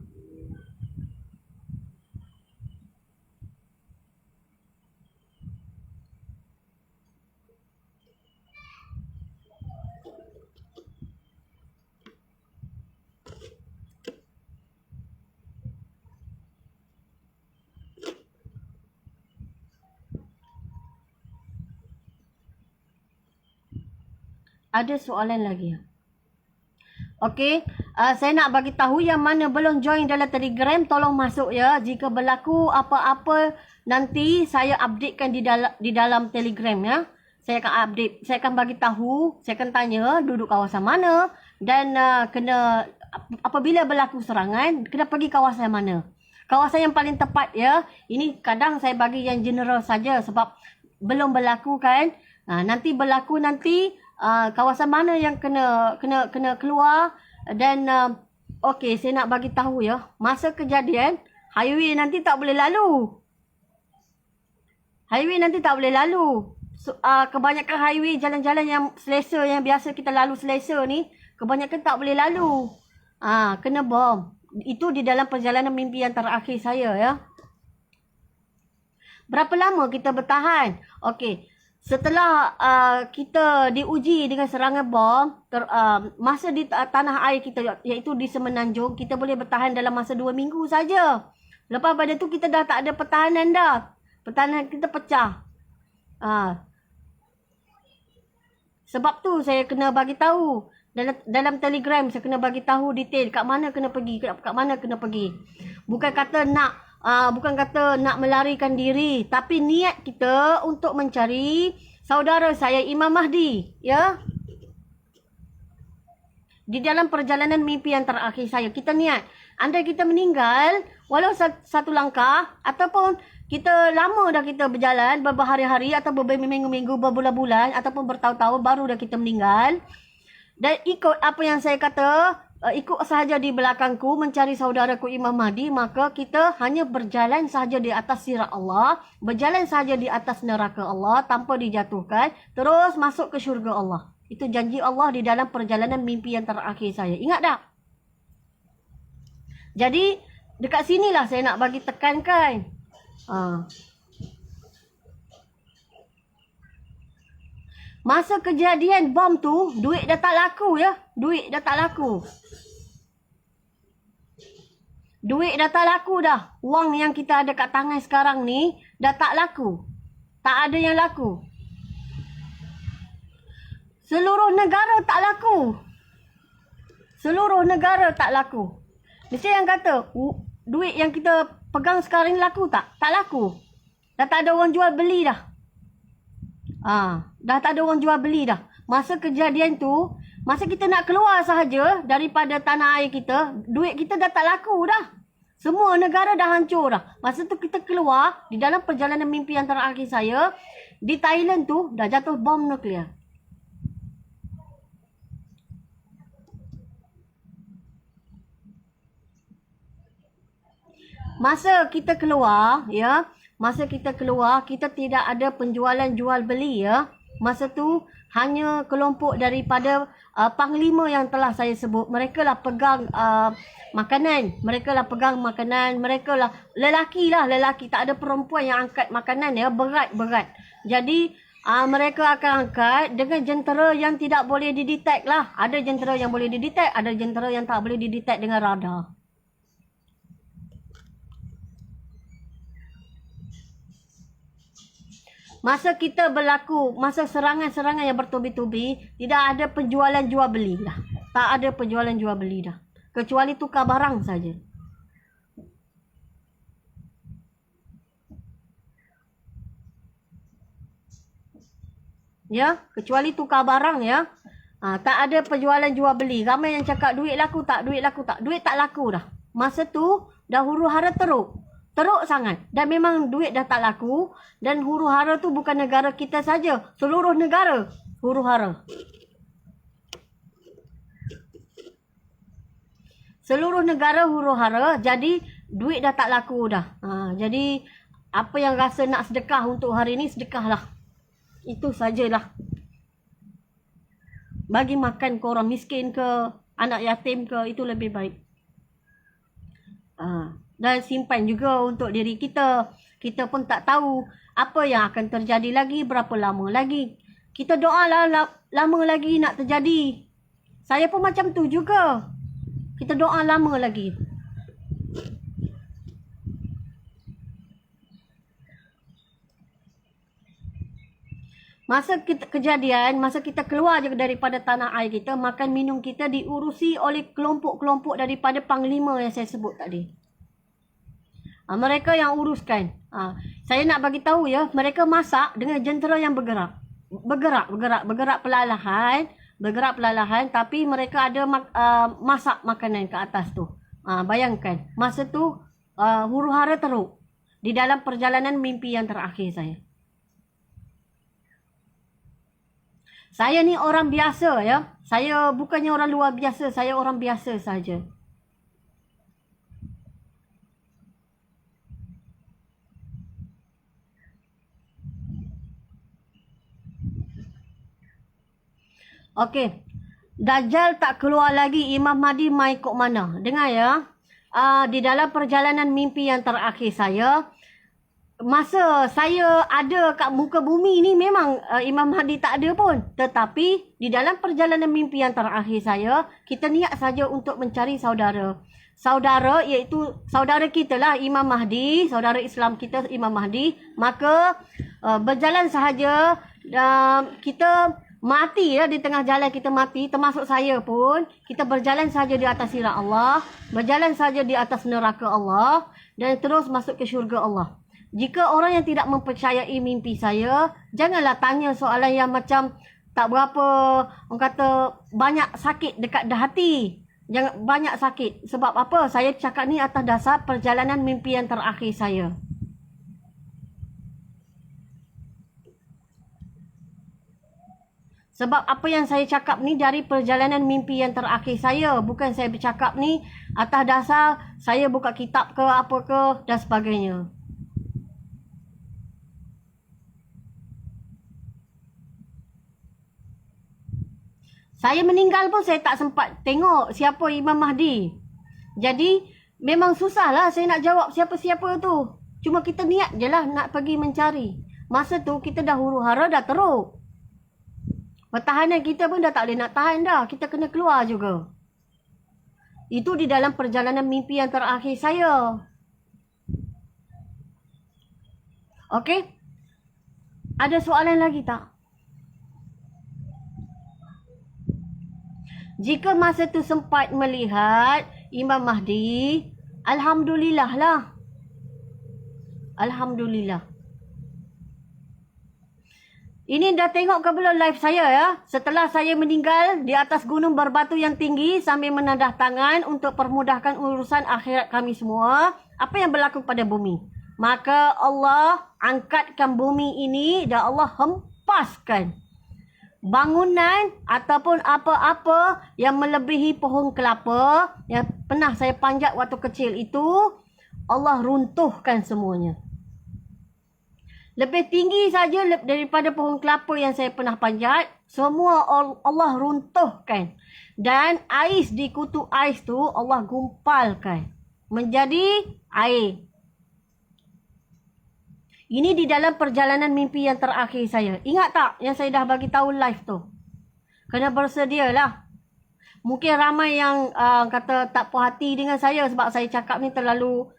Ada soalan lagi? Okey, saya nak bagi tahu yang mana belum join dalam Telegram, tolong masuk ya. Jika berlaku apa-apa nanti saya updatekan di dalam Telegram ya. Saya akan update, saya akan bagi tahu, saya akan tanya duduk kawasan mana dan kena apabila berlaku serangan kena pergi kawasan mana. Kawasan yang paling tepat ya. Ini kadang saya bagi yang general saja sebab belum berlaku kan. Nanti berlaku nanti kawasan mana yang kena keluar dan okey, saya nak bagi tahu ya, masa kejadian highway nanti tak boleh lalu. Kebanyakan highway, jalan-jalan yang selesa, yang biasa kita lalu selesa ni, kebanyakan tak boleh lalu. Kena bom. Itu di dalam perjalanan mimpi yang terakhir saya ya. Berapa lama kita bertahan? Okey. Setelah kita diuji dengan serangan bom, masa di tanah air kita, iaitu di Semenanjung, kita boleh bertahan dalam masa 2 minggu saja. Lepas pada tu kita dah tak ada pertahanan dah. Pertahanan kita pecah. Sebab tu saya kena bagi tahu. Dalam Telegram saya kena bagi tahu detail kat mana kena pergi. Bukan kata nak melarikan diri, tapi niat kita untuk mencari saudara saya Imam Mahdi, ya. Di dalam perjalanan mimpi yang terakhir saya, kita niat, andai kita meninggal walau satu langkah, ataupun kita lama dah kita berjalan berhari-hari atau berminggu-minggu, berbulan-bulan ataupun bertahun-tahun baru dah kita meninggal, dan ikut apa yang saya kata, ikut sahaja di belakangku mencari saudaraku Imam Mahdi, maka kita hanya berjalan sahaja di atas sirat Allah, berjalan sahaja di atas neraka Allah tanpa dijatuhkan, terus masuk ke syurga Allah. Itu janji Allah di dalam perjalanan mimpi yang terakhir saya. Ingat tak? Jadi dekat sinilah saya nak bagi tekankan. Masa kejadian bom tu, duit dah tak laku ya. Duit dah tak laku. Duit dah tak laku dah. Wang yang kita ada kat tangan sekarang ni dah tak laku. Tak ada yang laku. Seluruh negara tak laku. Seluruh negara tak laku. Mesti yang kata, duit yang kita pegang sekarang ni laku tak? Tak laku. Dah tak ada orang jual beli dah. Dah tak ada orang jual beli dah. Masa kejadian tu, masa kita nak keluar sahaja daripada tanah air kita, duit kita dah tak laku dah. Semua negara dah hancur dah. Masa tu kita keluar, di dalam perjalanan mimpi yang terakhir saya, di Thailand tu dah jatuh bom nuklear. Masa kita keluar, ya, masa kita keluar, kita tidak ada penjualan jual beli, ya. Masa tu hanya kelompok daripada panglima yang telah saya sebut. Mereka lah pegang makanan. Mereka lah pegang makanan. Mereka lah lelaki. Tak ada perempuan yang angkat makanan, ya. Berat. Jadi mereka akan angkat dengan jentera yang tidak boleh didetect lah. Ada jentera yang boleh didetect, ada jentera yang tak boleh didetect dengan radar. Masa kita berlaku, masa serangan-serangan yang bertubi-tubi, tidak ada penjualan jual beli dah. Tak ada penjualan jual beli dah. Kecuali tukar barang saja. Ya, kecuali tukar barang, ya. Tak ada penjualan jual beli. Ramai yang cakap duit laku tak, duit laku tak. Duit tak laku dah. Masa tu dah huru-hara teruk. Teruk sangat. Dan memang duit dah tak laku. Dan huru-hara tu bukan negara kita saja. Seluruh negara huru-hara. Seluruh negara huru-hara. Jadi duit dah tak laku dah. Jadi apa yang rasa nak sedekah untuk hari ni, sedekahlah. Itu sajalah. Bagi makan ke orang miskin ke, anak yatim ke, itu lebih baik. Dan simpan juga untuk diri kita. Kita pun tak tahu apa yang akan terjadi lagi, berapa lama lagi. Kita doalah lama lagi nak terjadi. Saya pun macam tu juga. Kita doa lama lagi. Masa kita kejadian, masa kita keluar je daripada tanah air kita, makan minum kita diurusi oleh kelompok-kelompok daripada panglima yang saya sebut tadi. Mereka yang uruskan. Saya nak bagi tahu, ya, mereka masak dengan jentera yang bergerak. Bergerak perlahan, tapi mereka ada masak makanan ke atas tu. Bayangkan, masa tu huru-hara teruk di dalam perjalanan mimpi yang terakhir saya. Saya ni orang biasa, ya. Saya bukannya orang luar biasa, saya orang biasa saja. Okey. Dajjal tak keluar lagi, Imam Mahdi mai kok mana? Dengar, ya. Di dalam perjalanan mimpi yang terakhir saya, masa saya ada kat muka bumi ni memang Imam Mahdi tak ada pun. Tetapi di dalam perjalanan mimpi yang terakhir saya, kita niat saja untuk mencari saudara. Saudara iaitu saudara kita lah, Imam Mahdi, saudara Islam kita Imam Mahdi. Maka berjalan sahaja, kita mati ya, di tengah jalan kita mati, termasuk saya pun. Kita berjalan saja di atas sirat Allah, berjalan saja di atas neraka Allah, dan terus masuk ke syurga Allah. Jika orang yang tidak mempercayai mimpi saya, janganlah tanya soalan yang macam tak berapa, orang kata banyak sakit dekat hati. Jangan banyak sakit. Sebab apa? Saya cakap ni atas dasar perjalanan mimpi yang terakhir saya. Sebab apa yang saya cakap ni dari perjalanan mimpi yang terakhir saya. Bukan saya bercakap ni atas dasar saya buka kitab ke apa ke dan sebagainya. Saya meninggal pun saya tak sempat tengok siapa Imam Mahdi. Jadi memang susah lah saya nak jawab siapa-siapa tu. Cuma kita niat je lah nak pergi mencari. Masa tu kita dah huru-hara, dah teruk. Pertahanan kita pun dah tak boleh nak tahan dah. Kita kena keluar juga. Itu di dalam perjalanan mimpi yang terakhir saya. Okey? Ada soalan lagi tak? Jika masa tu sempat melihat Imam Mahdi, alhamdulillah lah. Alhamdulillah. Ini dah tengok ke belum live saya ya? Setelah saya meninggal di atas gunung berbatu yang tinggi sambil menadah tangan untuk permudahkan urusan akhirat kami semua. Apa yang berlaku pada bumi? Maka Allah angkatkan bumi ini dan Allah hempaskan bangunan ataupun apa-apa yang melebihi pohon kelapa yang pernah saya panjat waktu kecil itu, Allah runtuhkan semuanya. Lebih tinggi saja daripada pohon kelapa yang saya pernah panjat, semua Allah runtuhkan. Dan ais di kutu ais tu Allah gumpalkan menjadi air. Ini di dalam perjalanan mimpi yang terakhir saya. Ingat tak yang saya dah bagi tahu live tu? Kena bersedialah. Mungkin ramai yang kata tak puas hati dengan saya sebab saya cakap ni terlalu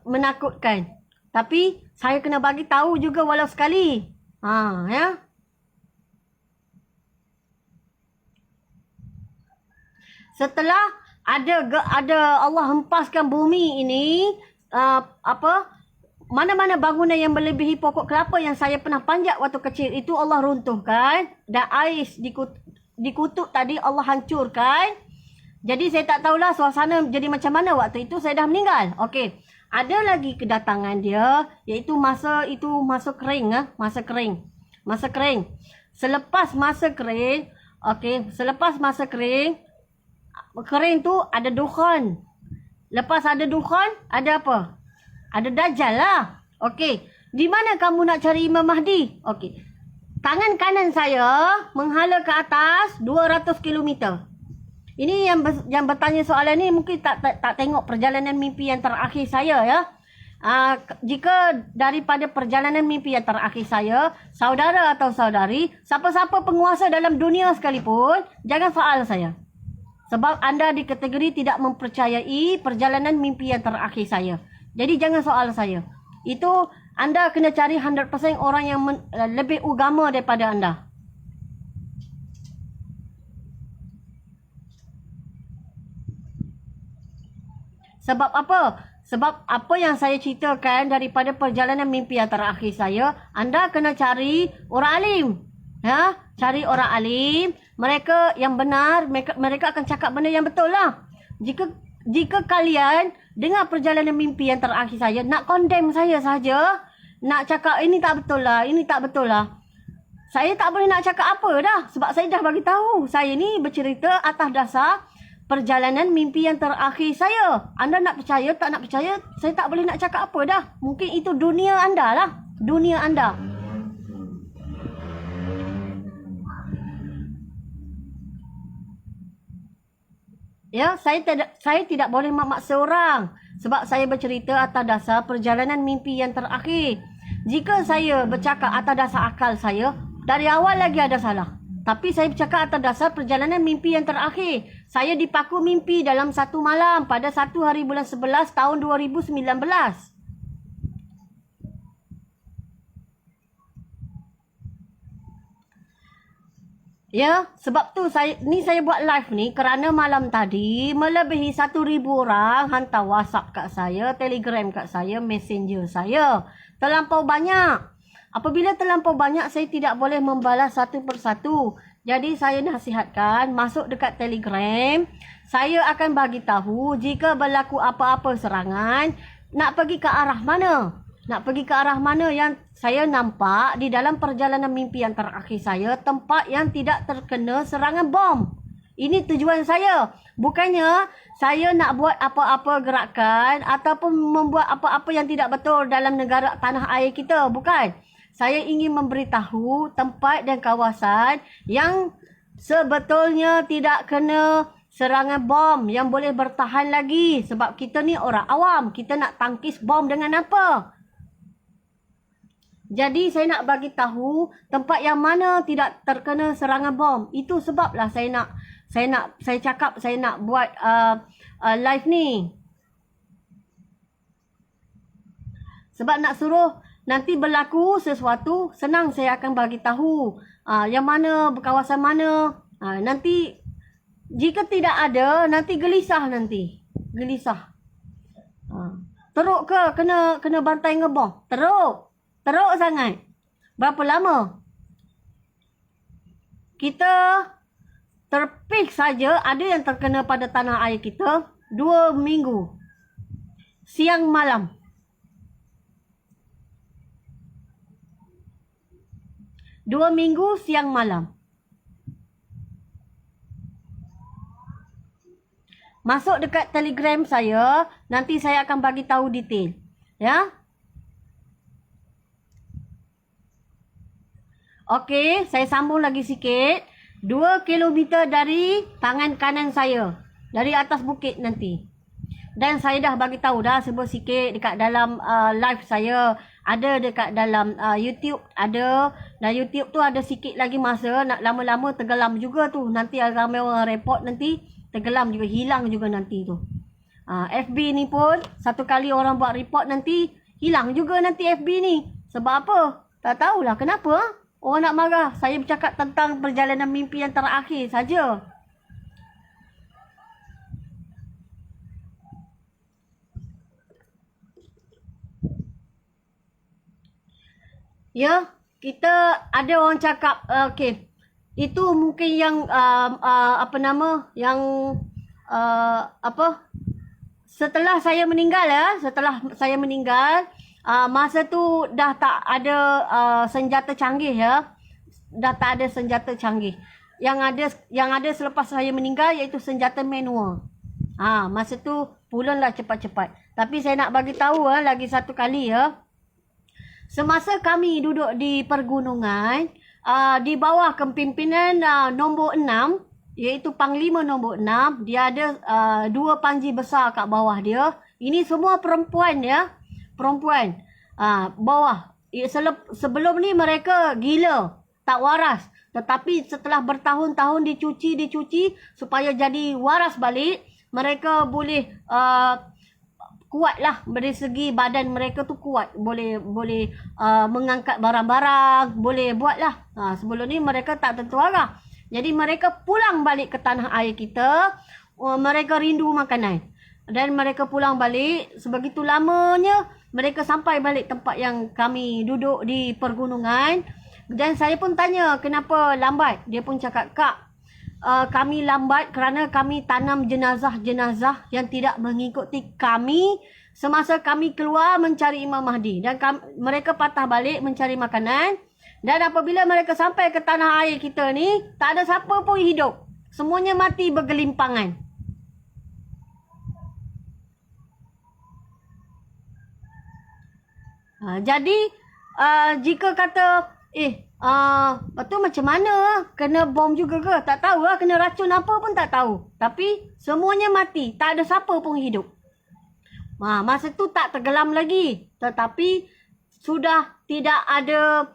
menakutkan. Tapi saya kena bagi tahu juga walau sekali. Ya. Setelah ada Allah hempaskan bumi ini, mana-mana bangunan yang melebihi pokok kelapa yang saya pernah panjat waktu kecil itu Allah runtuhkan, dan ais di kutub tadi Allah hancurkan. Jadi saya tak tahulah suasana jadi macam mana waktu itu saya dah meninggal. Okey. Ada lagi kedatangan dia, iaitu masa kering. Masa kering. Selepas masa kering, kering tu ada dukhan. Lepas ada dukhan, ada apa? Ada Dajjal lah. Okey. Di mana kamu nak cari Imam Mahdi? Okey. Tangan kanan saya menghala ke atas 200 km. Ini yang bertanya soalan ni mungkin tak tengok perjalanan mimpi yang terakhir saya ya. Jika daripada perjalanan mimpi yang terakhir saya, saudara atau saudari, siapa-siapa penguasa dalam dunia sekalipun, jangan soal saya. Sebab anda dikategori tidak mempercayai perjalanan mimpi yang terakhir saya. Jadi jangan soal saya. Itu anda kena cari 100% orang yang lebih agama daripada anda. Sebab apa? Sebab apa yang saya ceritakan daripada perjalanan mimpi yang terakhir saya, anda kena cari orang alim. Ya, cari orang alim, mereka yang benar, mereka akan cakap benda yang betul lah. Jika kalian dengar perjalanan mimpi yang terakhir saya, nak condemn saya saja, nak cakap ini tak betul lah, saya tak boleh nak cakap apa dah, sebab saya dah bagi tahu. Saya ni bercerita atas dasar perjalanan mimpi yang terakhir saya. Anda nak percaya, tak nak percaya, saya tak boleh nak cakap apa dah. Mungkin itu dunia anda lah, dunia anda. Ya, saya tidak boleh memaksa orang sebab saya bercerita atas dasar perjalanan mimpi yang terakhir. Jika saya bercakap atas dasar akal saya, dari awal lagi ada salah. Tapi saya bercakap atas dasar perjalanan mimpi yang terakhir. Saya dipaku mimpi dalam satu malam pada 1 hari bulan 11 tahun 2019. Ya, sebab tu saya buat live ni kerana malam tadi melebihi 1,000 orang hantar WhatsApp kat saya, Telegram kat saya, Messenger saya. Terlampau banyak. Apabila terlampau banyak, saya tidak boleh membalas satu persatu. Jadi saya nasihatkan masuk dekat Telegram. Saya akan bagi tahu jika berlaku apa-apa serangan, nak pergi ke arah mana. Nak pergi ke arah mana yang saya nampak di dalam perjalanan mimpi yang terakhir saya, tempat yang tidak terkena serangan bom. Ini tujuan saya. Bukannya saya nak buat apa-apa gerakan ataupun membuat apa-apa yang tidak betul dalam negara tanah air kita. Bukan. Saya ingin memberitahu tempat dan kawasan yang sebetulnya tidak kena serangan bom yang boleh bertahan lagi. Sebab kita ni orang awam. Kita nak tangkis bom dengan apa? Jadi saya nak bagi tahu tempat yang mana tidak terkena serangan bom. Itu sebablah saya nak saya cakap saya nak buat live ni. Sebab nak suruh nanti berlaku sesuatu, senang saya akan bagi tahu yang mana, kawasan mana. Nanti jika tidak ada, nanti gelisah nanti. Gelisah. Teruk ke kena bantai ngebom? Teruk. Teruk sangat. Berapa lama? Kita terpik saja ada yang terkena pada tanah air kita 2 minggu. Siang malam. 2 minggu siang malam. Masuk dekat Telegram saya, nanti saya akan bagi tahu detail. Ya. Okey, saya sambung lagi sikit. 2 kilometer dari tangan kanan saya. Dari atas bukit nanti. Dan saya dah bagi tahu dah sebut sikit dekat dalam live saya. Ada dekat dalam YouTube ada. Dan YouTube tu ada sikit lagi masa. Nak lama-lama tenggelam juga tu. Nanti ramai orang report nanti. Tenggelam juga. Hilang juga nanti tu. FB ni pun. Satu kali orang buat report nanti. Hilang juga nanti FB ni. Sebab apa? Tak tahulah kenapa. Orang nak marah. Saya bercakap tentang perjalanan mimpi yang terakhir saja. Ya, kita ada orang cakap, okey, itu mungkin yang apa nama, yang setelah saya meninggal masa tu dah tak ada senjata canggih ya, dah tak ada senjata canggih. Yang ada selepas saya meninggal iaitu senjata manual. Masa tu pulanglah cepat-cepat. Tapi saya nak bagi tahu lagi satu kali ya. Semasa kami duduk di pergunungan, di bawah kepimpinan nombor 6, iaitu Panglima nombor 6, dia ada 2 panji besar kat bawah dia. Ini semua perempuan ya, perempuan. Bawah. Sebelum ni mereka gila, tak waras. Tetapi setelah bertahun-tahun dicuci supaya jadi waras balik, mereka boleh kuat lah dari segi badan mereka tu kuat, boleh mengangkat barang-barang, boleh buat lah. Sebelum ni mereka tak tentu arah. Jadi mereka pulang balik ke tanah air kita, mereka rindu makanan. Dan mereka pulang balik, sebegitu lamanya mereka sampai balik tempat yang kami duduk di pergunungan. Dan saya pun tanya kenapa lambat. Dia pun cakap, "Kak, kami lambat kerana kami tanam jenazah-jenazah yang tidak mengikuti kami semasa kami keluar mencari Imam Mahdi. Dan mereka patah balik mencari makanan. Dan apabila mereka sampai ke tanah air kita ni, tak ada siapa pun hidup. Semuanya mati bergelimpangan." Jadi, jika kata, tu macam mana? Kena bom juga ke? Tak tahu lah. Kena racun apa pun tak tahu. Tapi semuanya mati. Tak ada siapa pun hidup. Masa tu tak tenggelam lagi. Tetapi sudah tidak ada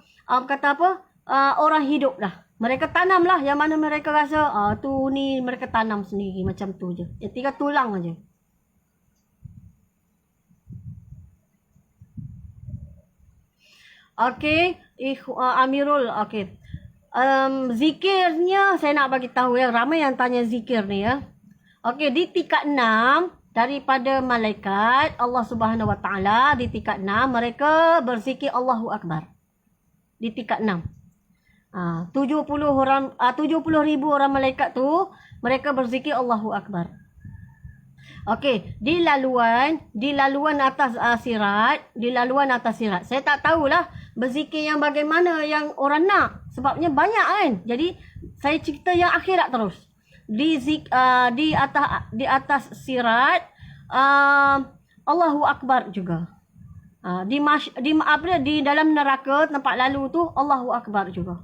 orang hidup dah. Mereka tanam lah yang mana mereka rasa tu ni mereka tanam sendiri macam tu je. Tinggal tulang aja. Okey, Amirul, okey. Zikirnya saya nak bagi tahu ya, ramai yang tanya zikir ni ya. Okey, di tingkat 6 daripada malaikat Allah Subhanahu Wa Taala, di tingkat 6 mereka berzikir Allahu Akbar. Di tingkat 6. 70,000 orang malaikat tu mereka berzikir Allahu Akbar. Okey, di laluan atas sirat, saya tak tahulah berzikir yang bagaimana yang orang nak. Sebabnya banyak kan. Jadi saya cerita yang akhirat terus. Di atas sirat Allahu Akbar juga. Di dalam neraka tempat lalu tu Allahu Akbar juga.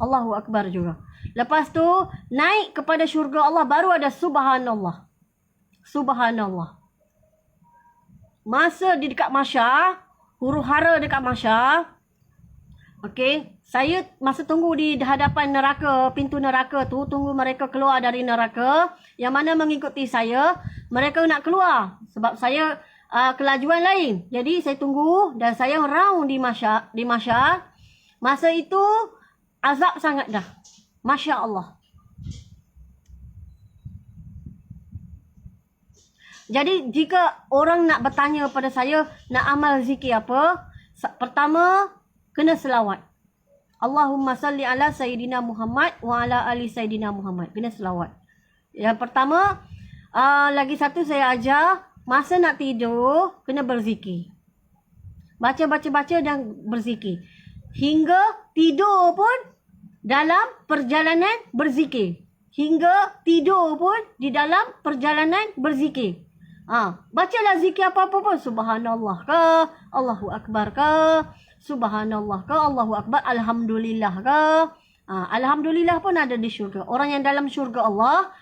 Allahu Akbar juga. Lepas tu naik kepada syurga Allah baru ada subhanallah. Subhanallah. Masa di dekat mahsyar, huru hara dekat mahsyar, Okey, saya masa tunggu di hadapan neraka, pintu neraka tu, tunggu mereka keluar dari neraka, yang mana mengikuti saya, mereka nak keluar sebab saya kelajuan lain. Jadi saya tunggu dan saya round di masyar. Masa itu azab sangat dah. Masya Allah. Jadi jika orang nak bertanya pada saya nak amal zikir apa, pertama kena selawat. Allahumma salli ala Sayyidina Muhammad wa ala ali Sayyidina Muhammad. Kena selawat. Yang pertama, lagi satu saya ajar, masa nak tidur, kena berzikir. Baca dan berzikir. Hingga tidur pun dalam perjalanan berzikir. Hingga tidur pun di dalam perjalanan berzikir. Bacalah zikir apa-apa pun. Subhanallah ke, Allahu Akbar ke, Subhanallah ke, Allahu Akbar, Alhamdulillah ke. Alhamdulillah pun ada di syurga. Orang yang dalam syurga Allah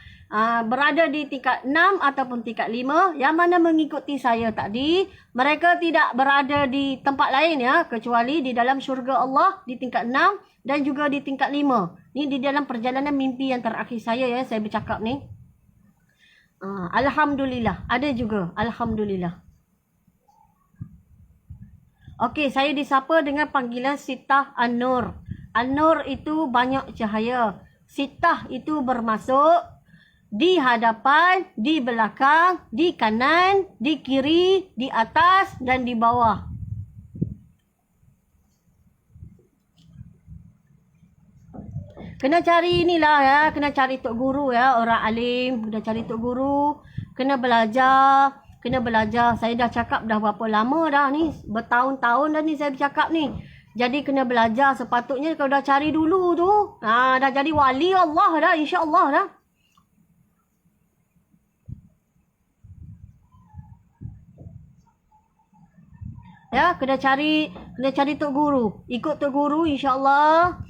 berada di tingkat 6 ataupun tingkat 5. Yang mana mengikuti saya tadi, mereka tidak berada di tempat lain ya, kecuali di dalam syurga Allah di tingkat 6 dan juga di tingkat 5. Ni di dalam perjalanan mimpi yang terakhir saya ya, saya bercakap ni. Alhamdulillah, ada juga. Alhamdulillah. Okey, saya disapa dengan panggilan Sitah An-Nur. An-Nur itu banyak cahaya. Sitah itu bermasuk di hadapan, di belakang, di kanan, di kiri, di atas dan di bawah. Kena cari inilah ya, kena cari tok guru ya, orang alim, kena cari tok guru, kena belajar. Saya dah cakap dah berapa lama dah ni, bertahun-tahun dah ni saya bercakap ni. Jadi kena belajar, sepatutnya kalau dah cari dulu tu, dah jadi wali Allah dah, insya-Allah dah. Ya, kena cari tok guru. Ikut tok guru insya-Allah.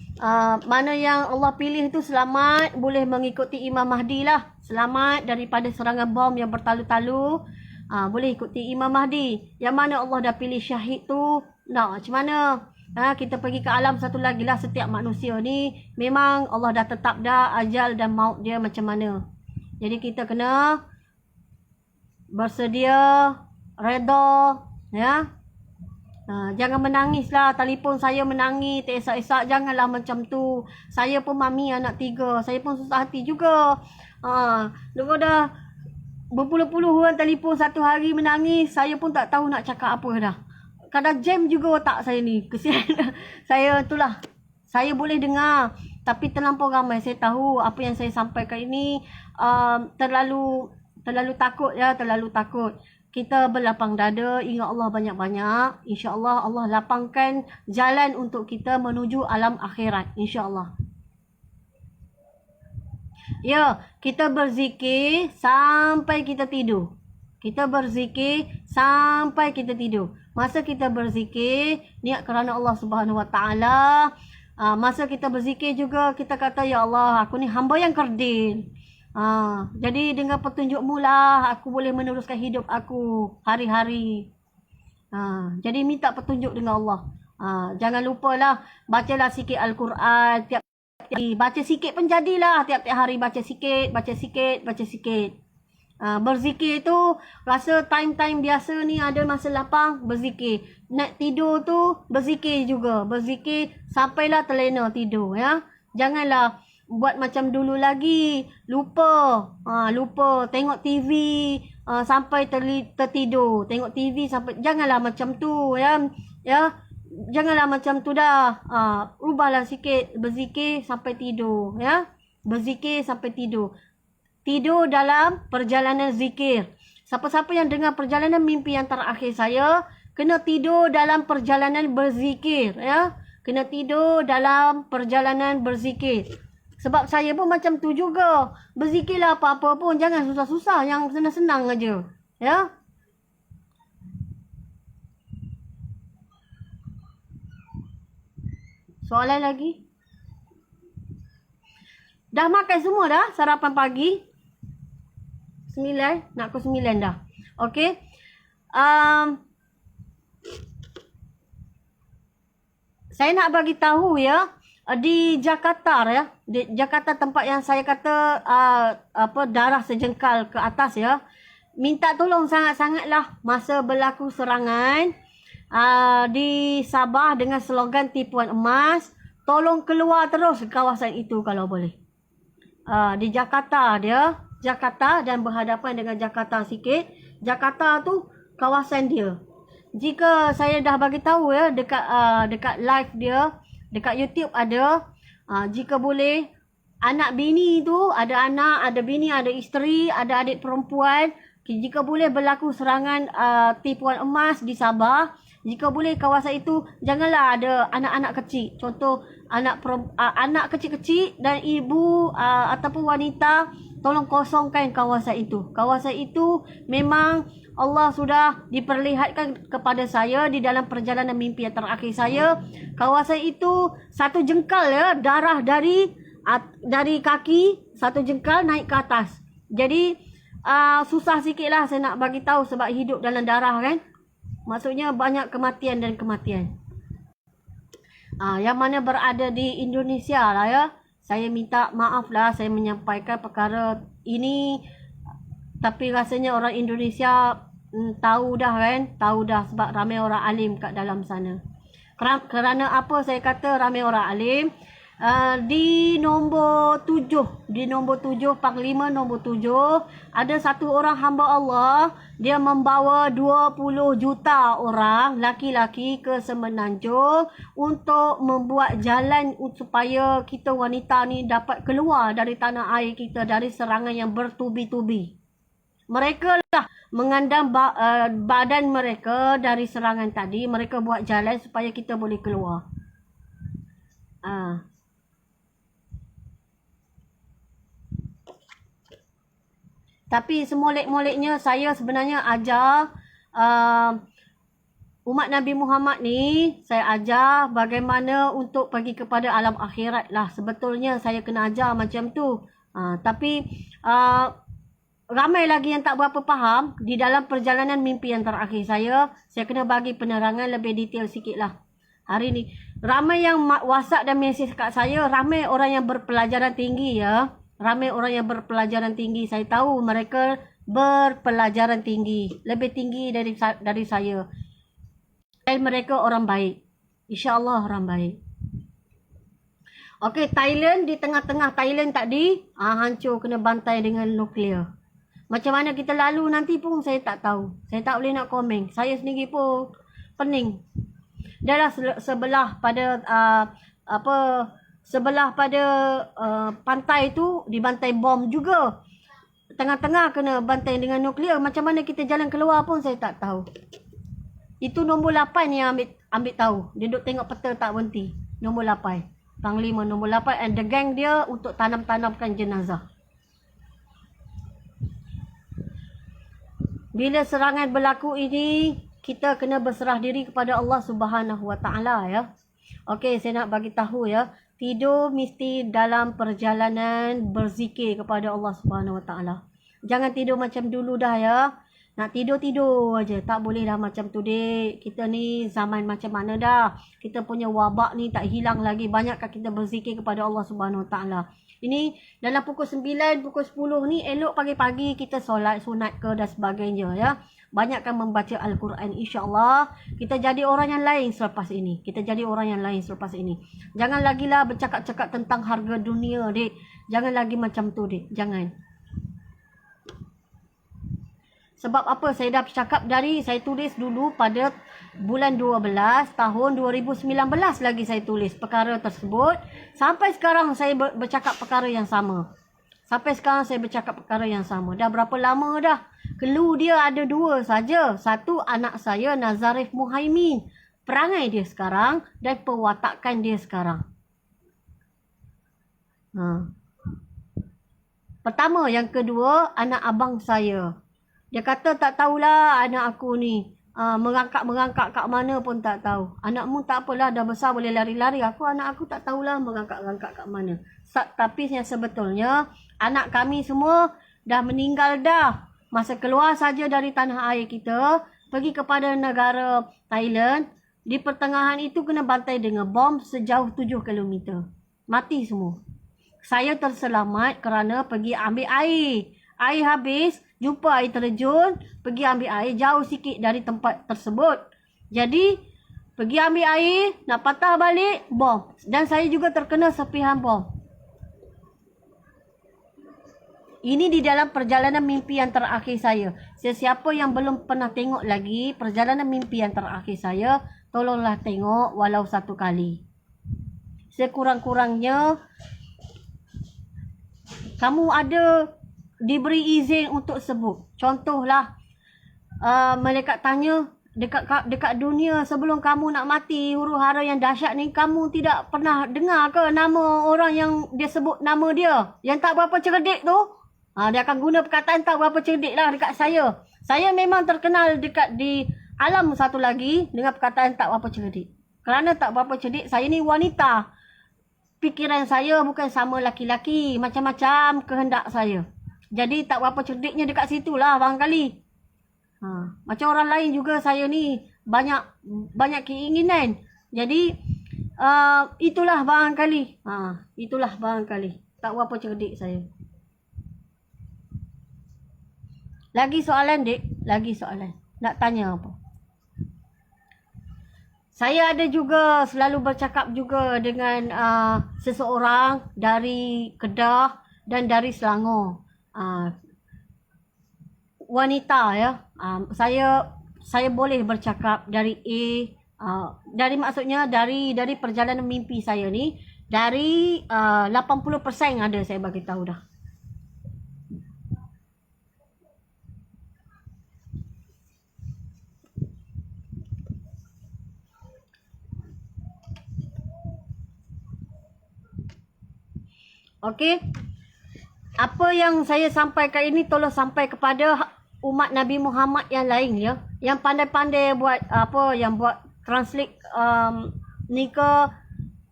Mana yang Allah pilih tu selamat, boleh mengikuti Imam Mahdi lah. Selamat daripada serangan bom yang bertalu-talu. Boleh ikuti Imam Mahdi. Yang mana Allah dah pilih syahid tu, macam mana? Kita pergi ke alam satu lagi lah. Setiap manusia ni memang Allah dah tetap dah ajal dan maut dia macam mana. Jadi kita kena bersedia, reda ya. Jangan menangis lah. Telefon saya menangis, teresak-esak. Janganlah macam tu. Saya pun mami anak 3. Saya pun susah hati juga. Lepas dah berpuluh-puluh orang telefon satu hari menangis. Saya pun tak tahu nak cakap apa dah. Kadang jam juga otak saya ni. Kesian. Saya itulah. Saya boleh dengar. Tapi terlampau ramai. Saya tahu apa yang saya sampaikan ini terlalu takut ya. Terlalu takut. Kita berlapang dada, ingat Allah banyak-banyak. InsyaAllah Allah lapangkan jalan untuk kita menuju alam akhirat. InsyaAllah. Ya, kita berzikir sampai kita tidur. Kita berzikir sampai kita tidur. Masa kita berzikir, niat kerana Allah Subhanahu Wa Taala. Masa kita berzikir juga, kita kata, Ya Allah, aku ni hamba yang kerdil. Jadi dengan petunjuk-Mu lah aku boleh meneruskan hidup aku hari-hari. Jadi minta petunjuk dengan Allah. Jangan lupalah bacalah sikit Al-Quran tiap hari. Baca sikit pun jadilah. Tiap-tiap hari baca sikit. Berzikir tu rasa time-time biasa ni ada masa lapang berzikir. Nak tidur tu berzikir juga. Berzikir sampailah terlena tidur ya. Janganlah buat macam dulu lagi, lupa tengok TV sampai tertidur, tengok TV sampai, janganlah macam tu ya. Janganlah macam tu dah. Ubahlah sikit, berzikir sampai tidur ya. Berzikir sampai tidur. Tidur dalam perjalanan zikir. Siapa-siapa yang dengar perjalanan mimpi yang terakhir saya, kena tidur dalam perjalanan berzikir ya. Kena tidur dalam perjalanan berzikir. Sebab saya pun macam tu juga. Berzikirlah apa-apa pun. Jangan susah-susah. Yang senang-senang aja. Ya. Soalan lagi? Dah makan semua dah? Sarapan pagi? 9? Nak ke 9 dah. Okey. Saya nak bagi tahu ya, di Jakarta ya, di Jakarta tempat yang saya kata darah sejengkal ke atas ya. Minta tolong sangat-sangatlah masa berlaku serangan di Sabah dengan slogan tipuan emas, tolong keluar terus ke kawasan itu kalau boleh. Di Jakarta dia, Jakarta dan berhadapan dengan Jakarta sikit. Jakarta tu kawasan dia. Jika saya dah bagi tahu ya dekat live dia, dekat YouTube ada, jika boleh anak bini tu, ada anak, ada bini, ada isteri, ada adik perempuan, jika boleh berlaku serangan tipuan emas di Sabah, jika boleh kawasan itu janganlah ada anak-anak kecil. Contoh anak kecil-kecil dan ibu ataupun wanita, tolong kosongkan kawasan itu. Kawasan itu memang Allah sudah diperlihatkan kepada saya di dalam perjalanan mimpi yang terakhir saya. Kawasan itu satu jengkal ya, darah dari kaki satu jengkal naik ke atas. Jadi susah sikit lah saya nak bagi tahu sebab hidup dalam darah kan. Maksudnya banyak kematian dan kematian. Yang mana berada di Indonesia lah ya. Saya minta maaf lah saya menyampaikan perkara ini. Tapi rasanya orang Indonesia tahu dah kan. Tahu dah sebab ramai orang alim kat dalam sana. Kerana apa saya kata ramai orang alim? Di nombor 7, Panglima nombor 7, ada satu orang hamba Allah, dia membawa 20 juta orang laki-laki ke Semenanjung untuk membuat jalan supaya kita wanita ni dapat keluar dari tanah air kita dari serangan yang bertubi-tubi. Mereka lah mengandam badan mereka dari serangan tadi, mereka buat jalan supaya kita boleh keluar. Tapi semolek-moleknya saya sebenarnya ajar umat Nabi Muhammad ni, saya ajar bagaimana untuk pergi kepada alam akhirat lah. Sebetulnya saya kena ajar macam tu. Tapi ramai lagi yang tak berapa faham. Di dalam perjalanan mimpi yang terakhir saya kena bagi penerangan lebih detail sikit lah. Hari ni ramai yang WhatsApp dan mesej kat saya, ramai orang yang berpelajaran tinggi ya. Ramai orang yang berpelajaran tinggi. Saya tahu mereka berpelajaran tinggi. Lebih tinggi dari saya. Dan mereka orang baik. InsyaAllah orang baik. Okey, Thailand, di tengah-tengah Thailand tadi, hancur kena bantai dengan nuklear. Macam mana kita lalu nanti pun saya tak tahu. Saya tak boleh nak komen. Saya sendiri pun pening. Dia lah sebelah pada sebelah pada pantai tu dibantai bom juga. Tengah-tengah kena bantai dengan nuklear. Macam mana kita jalan keluar pun saya tak tahu. Itu nombor 8 yang ambil tahu. Dia duduk tengok peta tak berhenti. Nombor 8. Panglima nombor 8 and the gang dia untuk tanam-tanamkan jenazah. Bila serangan berlaku ini, kita kena berserah diri kepada Allah Subhanahu Wa Taala ya. Okey, saya nak bagi tahu ya. Tidur mesti dalam perjalanan berzikir kepada Allah Subhanahu Wa Taala. Jangan tidur macam dulu dah ya. Nak tidur aja. Tak boleh dah macam tu dek. Kita ni zaman macam mana dah. Kita punya wabak ni tak hilang lagi. Banyakkah kita berzikir kepada Allah Subhanahu Wa Taala. Ini dalam pukul 9, pukul 10 ni elok pagi-pagi kita solat sunat ke dan sebagainya ya. Banyakkan membaca Al-Quran, insya-Allah kita jadi orang yang lain selepas ini. Jangan lagilah bercakap-cakap tentang harga dunia, dek. Jangan lagi macam tu, dek. Jangan. Sebab apa? Saya dah cakap saya tulis dulu pada bulan 12 tahun 2019 lagi saya tulis perkara tersebut. Sampai sekarang saya bercakap perkara yang sama. Dah berapa lama dah? Clue dia ada 2 saja. Satu, anak saya Nazarif Muhaimin. Perangai dia sekarang dan perwatakan dia sekarang. Pertama, yang kedua, anak abang saya. Dia kata tak tahulah anak aku ni. Merangkak kat mana pun tak tahu. Anakmu tak apalah, dah besar boleh lari-lari. Anak aku tak tahulah merangkak kat mana. Tapi yang sebetulnya, anak kami semua dah meninggal dah. Masa keluar saja dari tanah air kita, pergi kepada negara Thailand, Di pertengahan itu kena bantai dengan bom sejauh 7 kilometer. Mati semua. Saya terselamat kerana pergi ambil air. Air habis, jumpa air terjun, pergi ambil air jauh sikit dari tempat tersebut. Jadi, pergi ambil air, nak patah balik, bom. Dan saya juga terkena serpihan bom. Ini di dalam perjalanan mimpi yang terakhir saya. Sesiapa yang belum pernah tengok lagi perjalanan mimpi yang terakhir saya, tolonglah tengok walau satu kali. Sekurang-kurangnya, kamu ada diberi izin untuk sebut. Contohlah, malaikat tanya, dekat dunia sebelum kamu nak mati, huru-hara yang dahsyat ni, kamu tidak pernah dengar ke nama orang yang dia sebut nama dia? Yang tak berapa cerdik tu? Dia akan guna perkataan tak berapa cerdik lah dekat saya. Saya memang terkenal di alam satu lagi dengan perkataan tak berapa cerdik. Kerana tak berapa cerdik, saya ni wanita. Fikiran saya bukan sama laki-laki. Macam-macam kehendak saya. Jadi tak berapa cerdiknya dekat situ lah barangkali. Macam orang lain juga saya ni banyak keinginan. Jadi itulah barangkali. Itulah barangkali. Tak berapa cerdik saya. Lagi soalan, Dik? Lagi soalan. Nak tanya apa? Saya ada juga selalu bercakap juga dengan seseorang dari Kedah dan dari Selangor. Wanita ya. Saya boleh bercakap dari dari maksudnya dari perjalanan mimpi saya ni, dari 80% ada saya bagi tahu dah. Okey. Apa yang saya sampaikan ini tolong sampai kepada umat Nabi Muhammad yang lain ya. Yang pandai-pandai buat buat translate ni ke,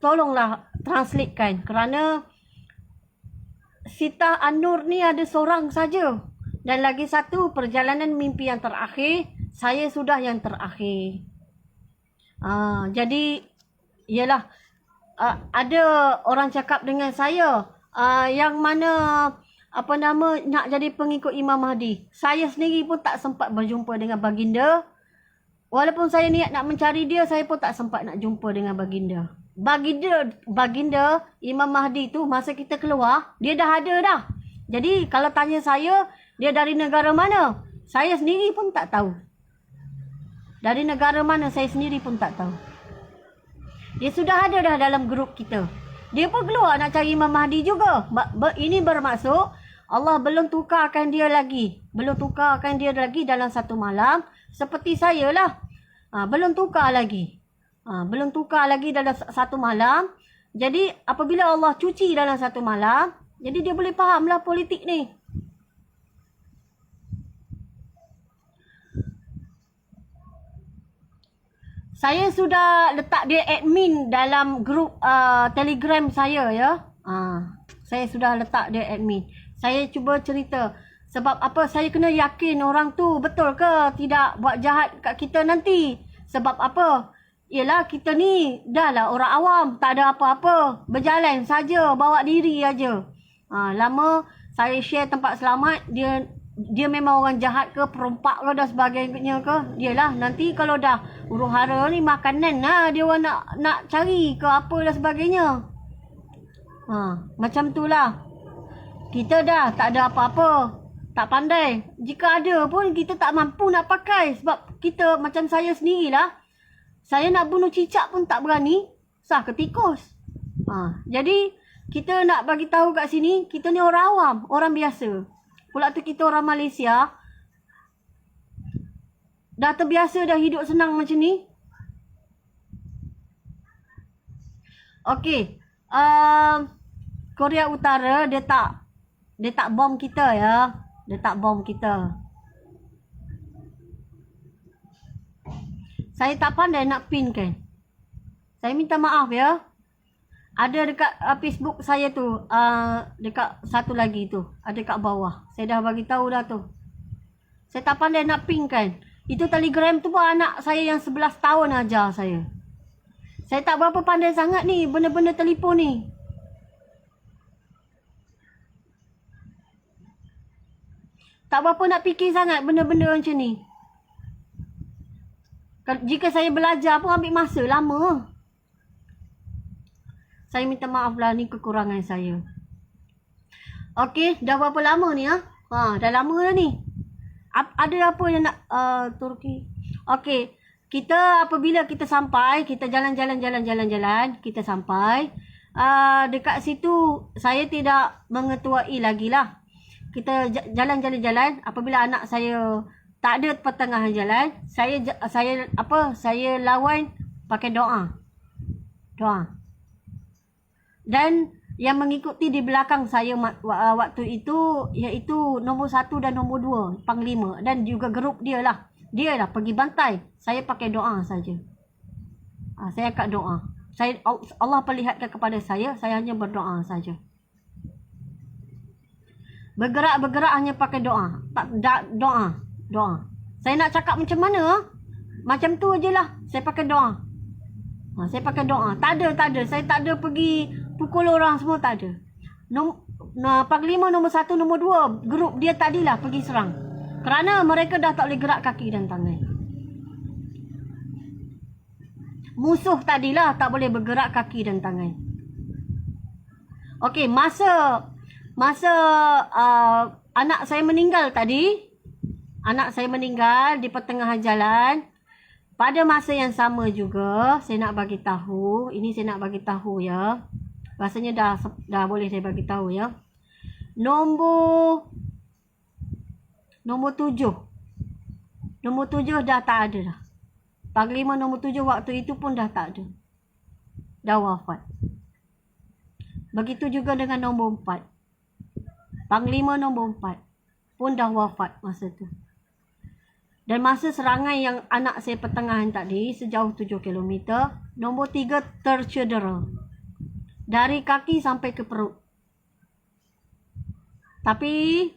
tolonglah translatekan, kerana Sita An-Nur ni ada seorang saja. Dan lagi satu, perjalanan mimpi yang terakhir, saya sudah yang terakhir. Jadi ialah ada orang cakap dengan saya, yang mana nak jadi pengikut Imam Mahdi. Saya sendiri pun tak sempat berjumpa dengan baginda. Walaupun saya niat nak mencari dia, saya pun tak sempat nak jumpa dengan baginda. Baginda Imam Mahdi tu masa kita keluar, dia dah ada dah. Jadi kalau tanya saya, dia dari negara mana? Saya sendiri pun tak tahu. Dari negara mana saya sendiri pun tak tahu. Dia sudah ada dah dalam grup kita. Dia pun keluar nak cari Imam Mahdi juga. Ini bermaksud Allah belum tukarkan dia lagi. Belum tukarkan dia lagi dalam satu malam. Seperti saya lah. Belum tukar lagi. Belum tukar lagi dalam satu malam. Jadi apabila Allah cuci dalam satu malam, jadi dia boleh fahamlah politik ni. Saya sudah letak dia admin dalam grup Telegram saya ya. Saya sudah letak dia admin. Saya cuba cerita sebab apa saya kena yakin orang tu betul ke tidak buat jahat kat kita nanti. Sebab apa? Yalah kita ni dah lah orang awam, tak ada apa-apa. Berjalan saja, bawa diri aja. Lama saya share tempat selamat, dia memang orang jahat ke, perompak ke dan sebagainya ke. Dialah nanti kalau dah huru-hara ni makanan lah dia orang nak cari ke apa dan sebagainya. Macam tu lah. Kita dah tak ada apa-apa. Tak pandai. Jika ada pun kita tak mampu nak pakai. Sebab kita macam saya sendirilah. Saya nak bunuh cicak pun tak berani. Sah ke tikus. Jadi kita nak bagi tahu kat sini, kita ni orang awam, orang biasa. Pula tu kita orang Malaysia dah terbiasa dah hidup senang macam ni. Okey. Korea Utara dia tak bom kita ya. Dia tak bom kita. Saya tak pandai nak pin kan. Saya minta maaf ya. Ada dekat Facebook saya tu, dekat satu lagi tu, ada kat bawah. Saya dah bagi tahu dah tu. Saya tak pandai nak pin kan. Itu Telegram tu pun anak saya yang 11 tahun ajar saya. Saya tak berapa pandai sangat ni benda-benda telefon ni. Tak berapa nak fikir sangat benda-benda macam ni. Jika saya belajar pun ambil masa lama. Saya minta maaf lah, ni kekurangan saya. Okey, dah berapa lama ni ha? Dah lama dah ni. Ada apa yang nak Turki? Okey, kita apabila kita sampai, kita jalan-jalan, kita sampai. Dekat situ saya tidak mengetuai lagi lah. Kita jalan. Apabila anak saya tak ada pertengahan jalan, saya lawan pakai doa. Dan yang mengikuti di belakang saya waktu itu iaitu nombor 1 dan nombor 2, Panglima, dan juga grup dia lah. Dia lah pergi bantai. Saya pakai doa saja. Saya akan doa. Allah perlihatkan kepada saya hanya berdoa saja. Bergerak hanya pakai doa. Doa. Saya nak cakap macam mana? Macam tu je lah. Saya pakai doa. Saya pakai doa. Tak ada. Saya tak ada pergi pukul orang semua, tak ada. Panglima nombor 1, nombor 2, grup dia tadilah pergi serang. Kerana mereka dah tak boleh gerak kaki dan tangan. Musuh tadilah tak boleh bergerak kaki dan tangan. Okey, masa anak saya meninggal tadi, anak saya meninggal di pertengahan jalan. Pada masa yang sama juga, saya nak bagi tahu, ini saya nak bagi tahu ya. Rasanya dah boleh saya bagi tahu ya. Nombor 7. Nombor 7 dah tak ada dah. Panglima nombor 7 waktu itu pun dah tak ada. Dah wafat. Begitu juga dengan nombor 4. Panglima nombor 4 pun dah wafat masa tu. Dan masa serangan yang anak saya pertengahan tadi, sejauh 7 km, nombor 3 tercedera. Dari kaki sampai ke perut. Tapi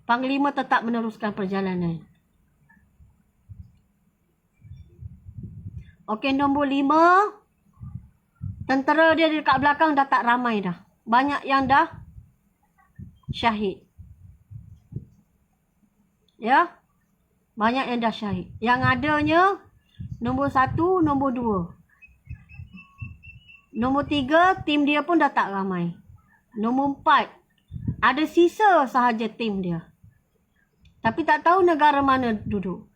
Panglima tetap meneruskan perjalanan. Okey, nombor 5. Tentera dia dekat belakang dah tak ramai dah. Banyak yang dah syahid. Ya. Banyak yang dah syahid. Yang adanya nombor 1, nombor 2. Nombor 3, tim dia pun dah tak ramai. Nombor 4, ada sisa sahaja tim dia. Tapi tak tahu negara mana duduk.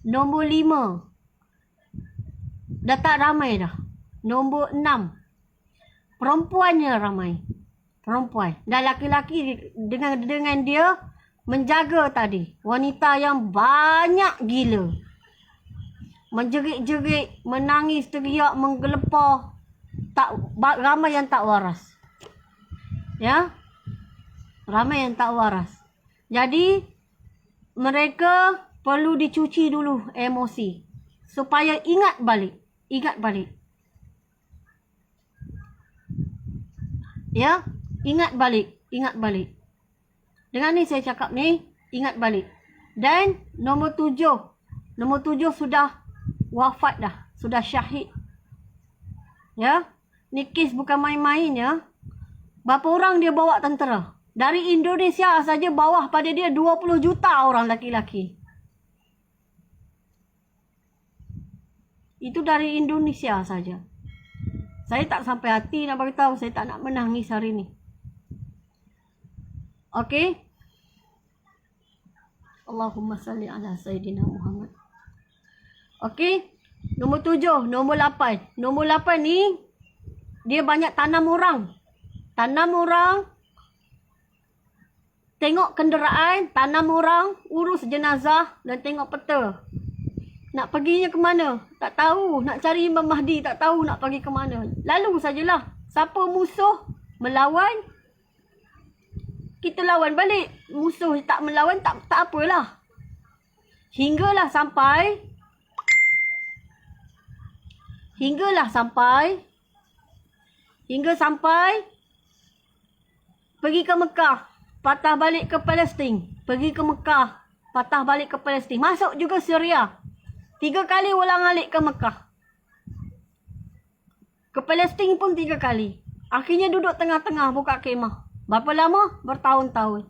Nombor 5, dah tak ramai dah. Nombor 6, perempuannya ramai. Perempuan. Dan laki-laki dengan dia menjaga tadi. Wanita yang banyak gila. Menjerit-jerit, menangis, teriak, menggelepar. Ramai yang tak waras. Ya. Ramai yang tak waras. Jadi mereka perlu dicuci dulu emosi supaya ingat balik. Ya, ingat balik. Dengan ni saya cakap ni, ingat balik. Dan nombor 7 sudah wafat dah, sudah syahid. Ya. Ni kes bukan main-main ya. Berapa orang dia bawa tentera? Dari Indonesia saja bawah pada dia 20 juta orang laki-laki. Itu dari Indonesia saja. Saya tak sampai hati nak beritahu, saya tak nak menangis hari ni. Okey. Allahumma salli ala Sayyidina Muhammad. Okey. Nombor 7, nombor 8. Nombor 8 ni dia banyak tanam orang. Tengok kenderaan, tanam orang, urus jenazah dan tengok peta. Nak perginya ke mana? Tak tahu. Nak cari Imam Mahdi, tak tahu nak pergi ke mana. Lalu sajalah. Siapa musuh melawan, kita lawan balik. Musuh tak melawan, tak apalah. Hinggalah sampai pergi ke Mekah. Patah balik ke Palestin. Pergi ke Mekah. patah balik ke Palestin. Masuk juga Syria. 3 kali ulang-alik ke Mekah. Ke Palestin pun 3 kali. Akhirnya duduk tengah-tengah buka kemah. Berapa lama? Bertahun-tahun.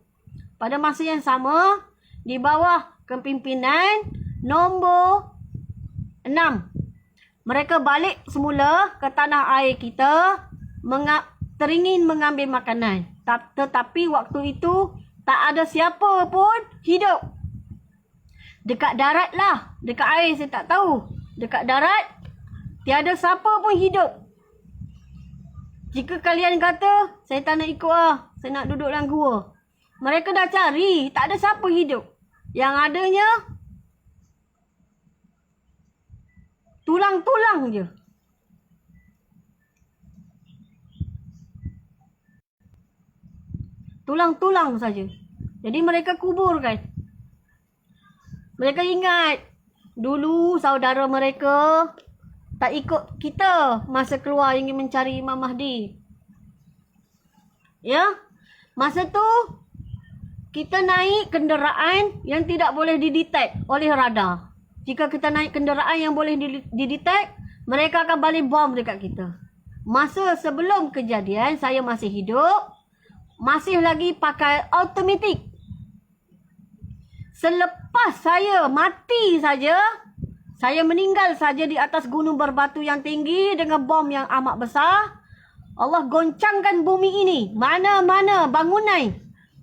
Pada masa yang sama, di bawah kepimpinan nombor 6. Mereka balik semula ke tanah air kita, teringin mengambil makanan. Tetapi waktu itu, tak ada siapa pun hidup. Dekat darat lah. Dekat air saya tak tahu. Dekat darat, tiada siapa pun hidup. Jika kalian kata, saya tak nak ikut lah. Saya nak duduk dalam gua. Mereka dah cari, tak ada siapa hidup. Yang adanya, tulang-tulang je. Tulang-tulang saja. Jadi mereka kuburkan. Mereka ingat dulu saudara mereka tak ikut kita masa keluar ingin mencari Imam Mahdi. Ya, masa tu kita naik kenderaan yang tidak boleh didetek oleh radar. Jika kita naik kenderaan yang boleh didetek, mereka akan balik bom dekat kita. Masa sebelum kejadian saya masih hidup, masih lagi pakai automatik. Selepas saya mati saja, saya meninggal saja di atas gunung berbatu yang tinggi dengan bom yang amat besar, Allah goncangkan bumi ini. Mana-mana bangunan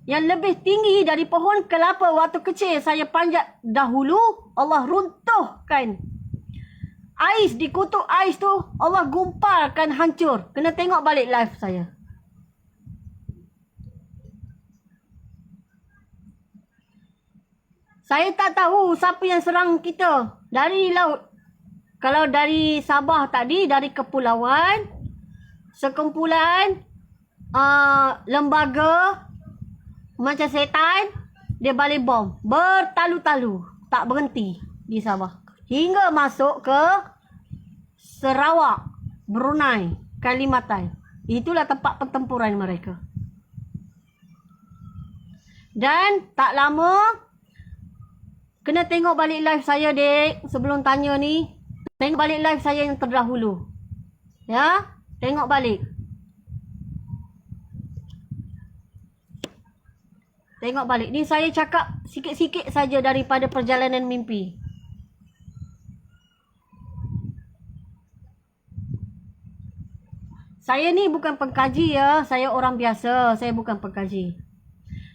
yang lebih tinggi dari pohon kelapa waktu kecil saya panjat dahulu, Allah runtuhkan. Ais, di kutub ais tu, Allah gumparkan hancur. Kena tengok balik live saya. Saya tak tahu siapa yang serang kita dari laut. Kalau dari Sabah tadi, dari kepulauan, sekumpulan lembaga macam setan, dia balik bom. Bertalu-talu. Tak berhenti di Sabah. Hingga masuk ke Sarawak, Brunei, Kalimantan. Itulah tempat pertempuran mereka. Dan tak lama, kena tengok balik live saya, dek. Sebelum tanya ni, tengok balik live saya yang terdahulu. Ya, tengok balik. Tengok balik. Ni saya cakap sikit-sikit saja daripada perjalanan mimpi. Saya ni bukan pengkaji ya. Saya orang biasa. Saya bukan pengkaji.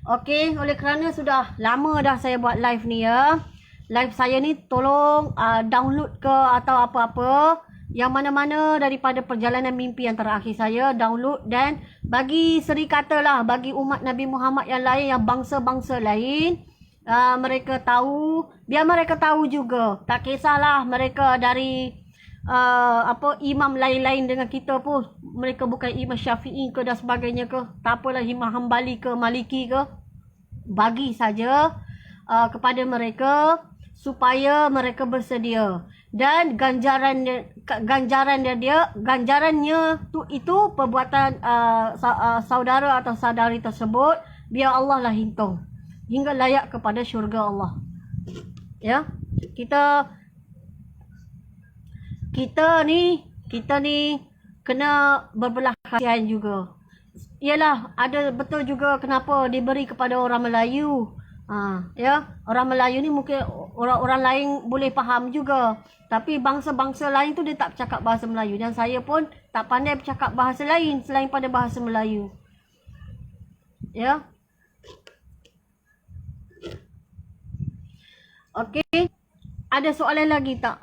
Okey, oleh kerana sudah lama dah saya buat live ni ya. Live saya ni tolong download ke atau apa-apa. Yang mana-mana daripada perjalanan mimpi yang terakhir saya download dan bagi serikata lah, bagi umat Nabi Muhammad yang lain, yang bangsa-bangsa lain, mereka tahu, biar mereka tahu juga. Tak kisahlah mereka dari imam lain-lain dengan kita pun. Mereka bukan Imam Syafi'i ke dan sebagainya ke. Tak apalah Imam Hambali ke Maliki ke. Bagi saja kepada mereka supaya mereka bersedia. Dan ganjarannya tu itu perbuatan saudara atau saudari tersebut, biar Allah lah hitung hingga layak kepada syurga Allah. Ya, kita ni kena berbelah kasihan juga. Yalah, ada betul juga kenapa diberi kepada orang Melayu. Ya, orang Melayu ni mungkin orang-orang lain boleh faham juga. Tapi bangsa-bangsa lain tu dia tak bercakap bahasa Melayu. Dan saya pun tak pandai bercakap bahasa lain selain pada bahasa Melayu. Ya. Okey. Ada soalan lagi tak?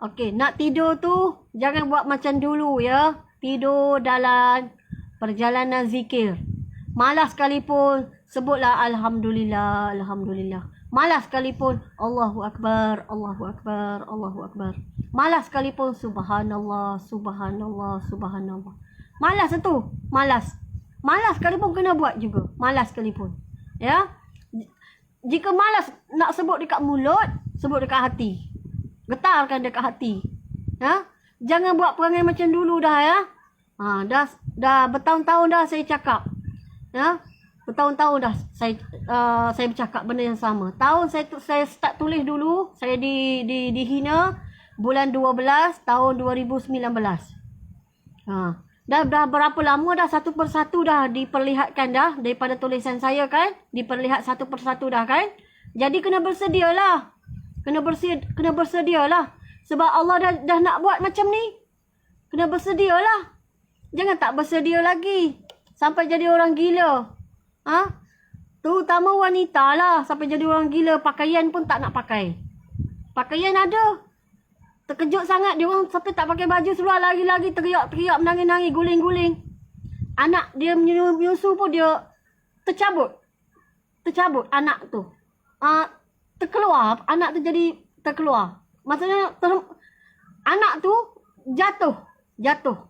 Okey, nak tidur tu jangan buat macam dulu ya. Tidur dalam perjalanan zikir. Malas sekalipun sebutlah Alhamdulillah, Alhamdulillah. Malas sekalipun Allahu Akbar, Allahu Akbar, Allahu Akbar. Malas sekalipun Subhanallah, Subhanallah, Subhanallah. Malas tu, malas. Malas sekalipun kena buat juga. Malas sekalipun. Ya. Jika malas nak sebut dekat mulut, sebut dekat hati. Getarkan dekat hati. Ya. Jangan buat perangai macam dulu dah ya. Dah bertahun-tahun dah saya cakap. Ya. bertahun-tahun dah saya bercakap benda yang sama. Saya start tulis dulu, saya dihina bulan 12 tahun 2019. Dah berapa lama dah, satu persatu dah diperlihatkan dah daripada tulisan saya kan, diperlihat satu persatu dah kan. Jadi kena bersedialah. Kena bersedialah. Sebab Allah dah nak buat macam ni. Kena bersedialah. Jangan tak bersedia lagi sampai jadi orang gila. Terutama wanita lah, sampai jadi orang gila, pakaian pun tak nak pakai. Pakaian ada. Terkejut sangat dia orang sampai tak pakai baju seluar, lagi-lagi teriak-teriak, menangis-nangis, guling-guling. Anak dia menyusu pun dia tercabut anak tu. Terkeluar, anak tu jadi terkeluar. Maksudnya anak tu jatuh.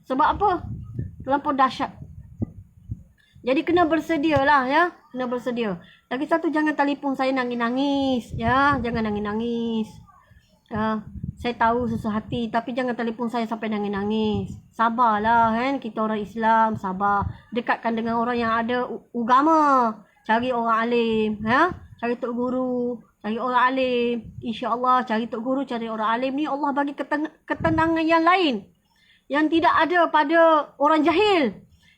Sebab apa? Terlampau dahsyat. Jadi kena bersedia lah ya. Kena bersedia. Lagi satu, jangan telefon saya nangis-nangis. Ya, jangan nangis-nangis. Ya, saya tahu susah hati, tapi jangan telefon saya sampai nangis-nangis. Sabarlah kan, kita orang Islam, sabar. Dekatkan dengan orang yang ada agama. Cari orang alim, ya. Cari tok guru, cari orang alim. InsyaAllah cari tok guru, cari orang alim ni Allah bagi ketenangan yang lain. Yang tidak ada pada orang jahil.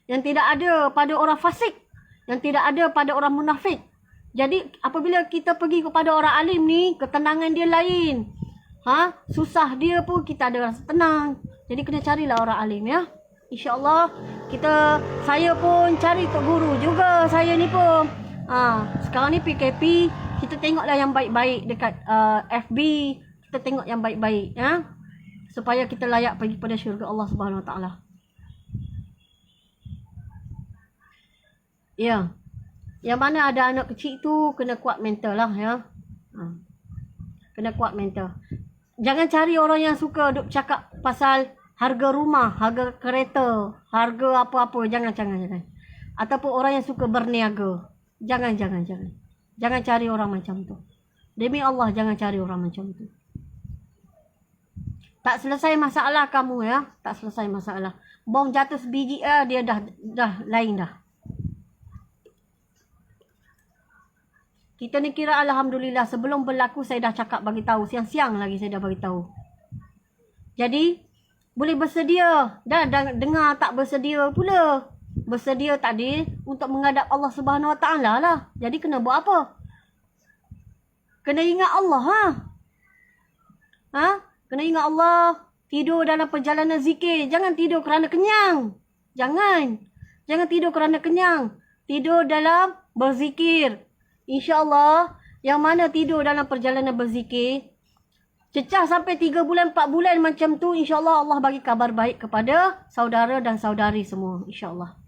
Yang tidak ada pada orang fasik. Yang tidak ada pada orang munafik. Jadi apabila kita pergi kepada orang alim ni, ketenangan dia lain. Susah dia pun kita ada rasa tenang. Jadi kena carilah orang alim ya. InsyaAllah saya pun cari tok guru juga, saya ni pun. Sekarang ni PKP, kita tengoklah yang baik-baik dekat FB. Kita tengok yang baik-baik ya. Supaya kita layak pergi pada syurga Allah Subhanahu Wa Taala. Ya. Yang mana ada anak kecil tu kena kuat mental lah ya. Kena kuat mental. Jangan cari orang yang suka duk cakap pasal harga rumah, harga kereta, harga apa-apa. Jangan. Ataupun orang yang suka berniaga. Jangan. Jangan cari orang macam tu. Demi Allah, jangan cari orang macam tu. Tak selesai masalah kamu ya. Tak selesai masalah. Bom jatuh sebiji dia dah lain dah. Kita ni kira alhamdulillah, sebelum berlaku saya dah cakap bagi tahu, siang-siang lagi saya dah bagi tahu. Jadi boleh bersedia dan dengar tak bersedia pula. Bersedia tadi untuk menghadap Allah Subhanahu Wa Taala lah. Jadi kena buat apa? Kena ingat Allah Kena ingat Allah. Tidur dalam perjalanan zikir. Jangan tidur kerana kenyang. Jangan tidur kerana kenyang. Tidur dalam berzikir. InsyaAllah, yang mana tidur dalam perjalanan berzikir, cecah sampai 3 bulan, 4 bulan macam tu, insyaAllah Allah bagi kabar baik kepada saudara dan saudari semua. InsyaAllah.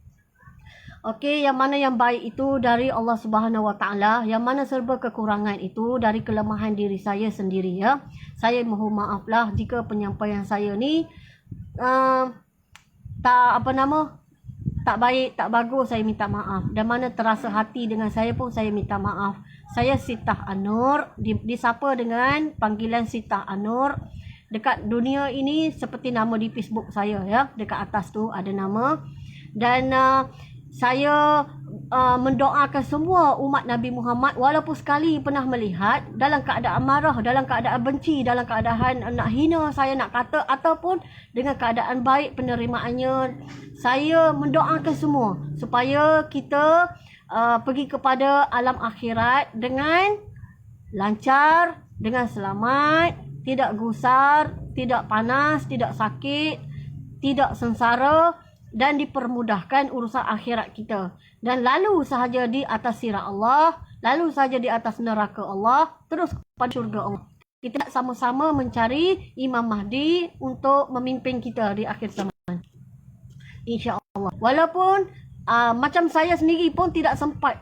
Okey, yang mana yang baik itu dari Allah Subhanahu Wa Taala, yang mana serba kekurangan itu dari kelemahan diri saya sendiri ya. Saya mohon maaflah jika penyampaian saya ni tak baik, tak bagus, saya minta maaf. Dan mana terasa hati dengan saya pun saya minta maaf. Saya Sitah An-Nur, disapa dengan panggilan Sitah An-Nur. Dekat dunia ini seperti nama di Facebook saya ya. Dekat atas tu ada nama. Dan saya mendoakan semua umat Nabi Muhammad, walaupun sekali pernah melihat dalam keadaan marah, dalam keadaan benci, dalam keadaan nak hina saya, nak kata, ataupun dengan keadaan baik penerimaannya, saya mendoakan semua supaya kita pergi kepada alam akhirat dengan lancar, dengan selamat, tidak gusar, tidak panas, tidak sakit, tidak sengsara, dan dipermudahkan urusan akhirat kita. Dan lalu sahaja di atas sirah Allah, lalu sahaja di atas neraka Allah, terus kepada syurga Allah. Kita sama-sama mencari Imam Mahdi untuk memimpin kita di akhir zaman. InsyaAllah. Walaupun macam saya sendiri pun tidak sempat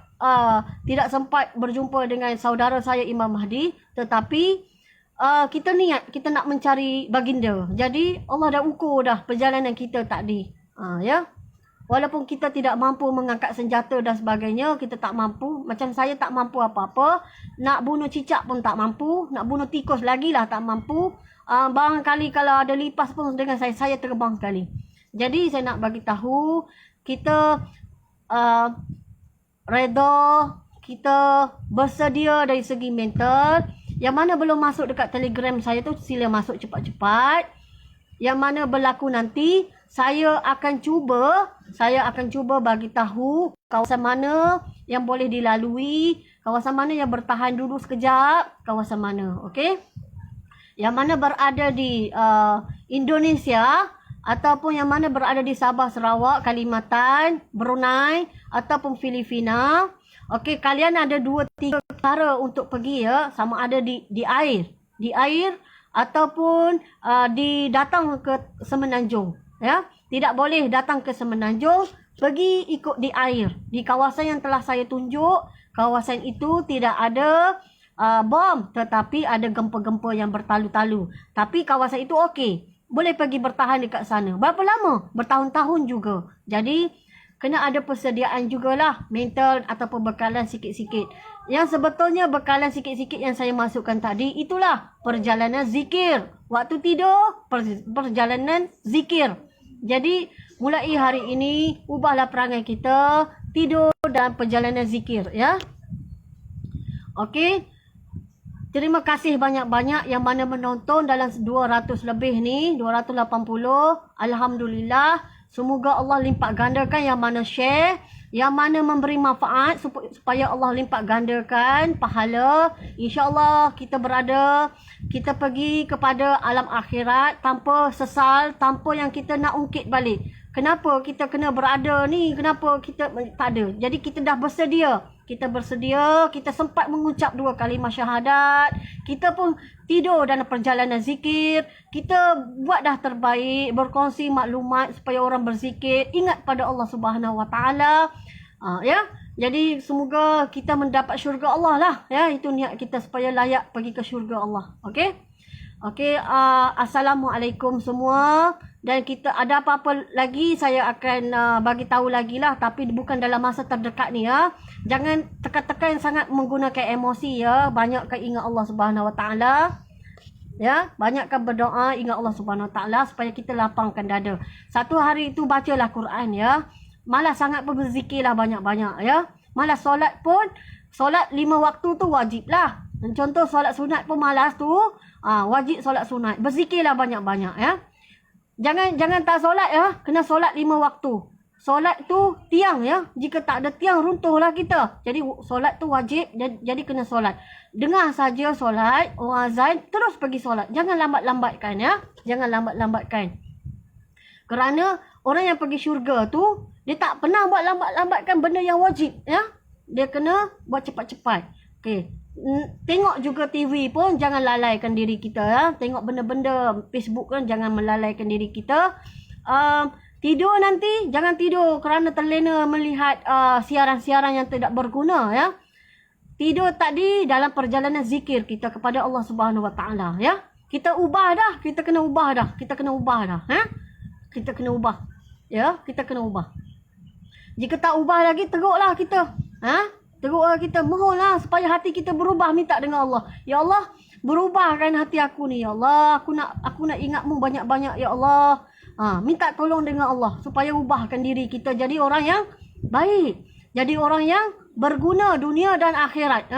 berjumpa dengan saudara saya Imam Mahdi, tetapi kita niat, kita nak mencari baginda. Jadi Allah dah ukur dah perjalanan kita tadi. Ya. Walaupun kita tidak mampu mengangkat senjata dan sebagainya, kita tak mampu. Macam saya tak mampu apa-apa. Nak bunuh cicak pun tak mampu. Nak bunuh tikus lagi lah tak mampu. Barangkali kalau ada lipas pun dengan saya terbang sekali. Jadi saya nak bagi tahu, kita redha, kita bersedia dari segi mental. Yang mana belum masuk dekat Telegram saya tu, sila masuk cepat-cepat. Yang mana berlaku nanti, saya akan cuba bagi tahu kawasan mana yang boleh dilalui, kawasan mana yang bertahan dulu sekejap, kawasan mana, okey? Yang mana berada di Indonesia ataupun yang mana berada di Sabah, Sarawak, Kalimantan, Brunei ataupun Filipina. Okey, kalian ada 2-3 cara untuk pergi ya, sama ada di air ataupun datang ke Semenanjung ya. Tidak boleh datang ke Semenanjung, pergi ikut di air. Di kawasan yang telah saya tunjuk, kawasan itu tidak ada bom, tetapi ada gempa-gempa yang bertalu-talu. Tapi kawasan itu okey, boleh pergi bertahan dekat sana. Berapa lama? Bertahun-tahun juga. Jadi kena ada persediaan jugalah, mental ataupun bekalan sikit-sikit. Yang sebetulnya bekalan sikit-sikit yang saya masukkan tadi, itulah perjalanan zikir. Waktu tidur, perjalanan zikir. Jadi mulai hari ini, ubahlah perangai kita, tidur dan perjalanan zikir ya. Okey. Terima kasih banyak-banyak yang mana menonton dalam 200 lebih ni, 280. Alhamdulillah. Semoga Allah limpah gandakan yang mana share, yang mana memberi manfaat supaya Allah limpah gandakan pahala. InsyaAllah kita pergi kepada alam akhirat tanpa sesal, tanpa yang kita nak ungkit balik. Kenapa kita kena berada ni? Kenapa kita tak ada? Jadi kita dah bersedia. Kita sempat mengucap 2 kalimah syahadat. Kita pun tidur dalam perjalanan zikir. Kita buat dah terbaik, berkongsi maklumat supaya orang berzikir, ingat pada Allah Subhanahu Wa Taala. Ya. Jadi semoga kita mendapat syurga Allah lah. Ya, itu niat kita supaya layak pergi ke syurga Allah. Okey? Okey, assalamualaikum semua. Dan kita ada apa-apa lagi saya akan bagi tahu lagi lah, tapi bukan dalam masa terdekat ni ya. Jangan tekan-tekan sangat menggunakan emosi ya. Banyakkan ingat Allah Subhanahu Wa Taala. Ya, banyakkan berdoa, ingat Allah Subhanahu Wa Taala supaya kita lapangkan dada. Satu hari itu bacalah Quran ya. Malah sangat berzikirlah banyak-banyak ya. Malah solat 5 waktu tu wajib lah. Contoh solat sunat pun malas tu, wajib solat sunat. Berzikirlah banyak-banyak ya. Jangan tak solat ya, kena solat 5 waktu. Solat tu tiang ya. Jika tak ada tiang, runtuhlah kita. Jadi solat tu wajib, jadi kena solat. Dengar saja solat, orang azan, terus pergi solat. Jangan lambat-lambatkan ya. Jangan lambat-lambatkan. Kerana orang yang pergi syurga tu, dia tak pernah buat lambat-lambatkan benda yang wajib ya. Dia kena buat cepat-cepat. Okey. Tengok juga TV pun jangan lalaikan diri kita ya. Tengok benda-benda Facebook kan, jangan melalaikan diri kita. Tidur nanti jangan tidur kerana terlena melihat siaran-siaran yang tidak berguna ya. Tidur tadi dalam perjalanan zikir kita kepada Allah Subhanahu Wa Taala ya. Kita ubah dah, kita kena ubah dah. Kita kena ubah. Ya, kita kena ubah. Jika tak ubah lagi, teruklah kita. Teruklah kita, mohonlah supaya hati kita berubah, minta dengan Allah. Ya Allah, berubahkan hati aku ni ya Allah. Aku nak ingatmu banyak-banyak ya Allah. Minta tolong dengan Allah supaya ubahkan diri kita jadi orang yang baik. Jadi orang yang berguna dunia dan akhirat.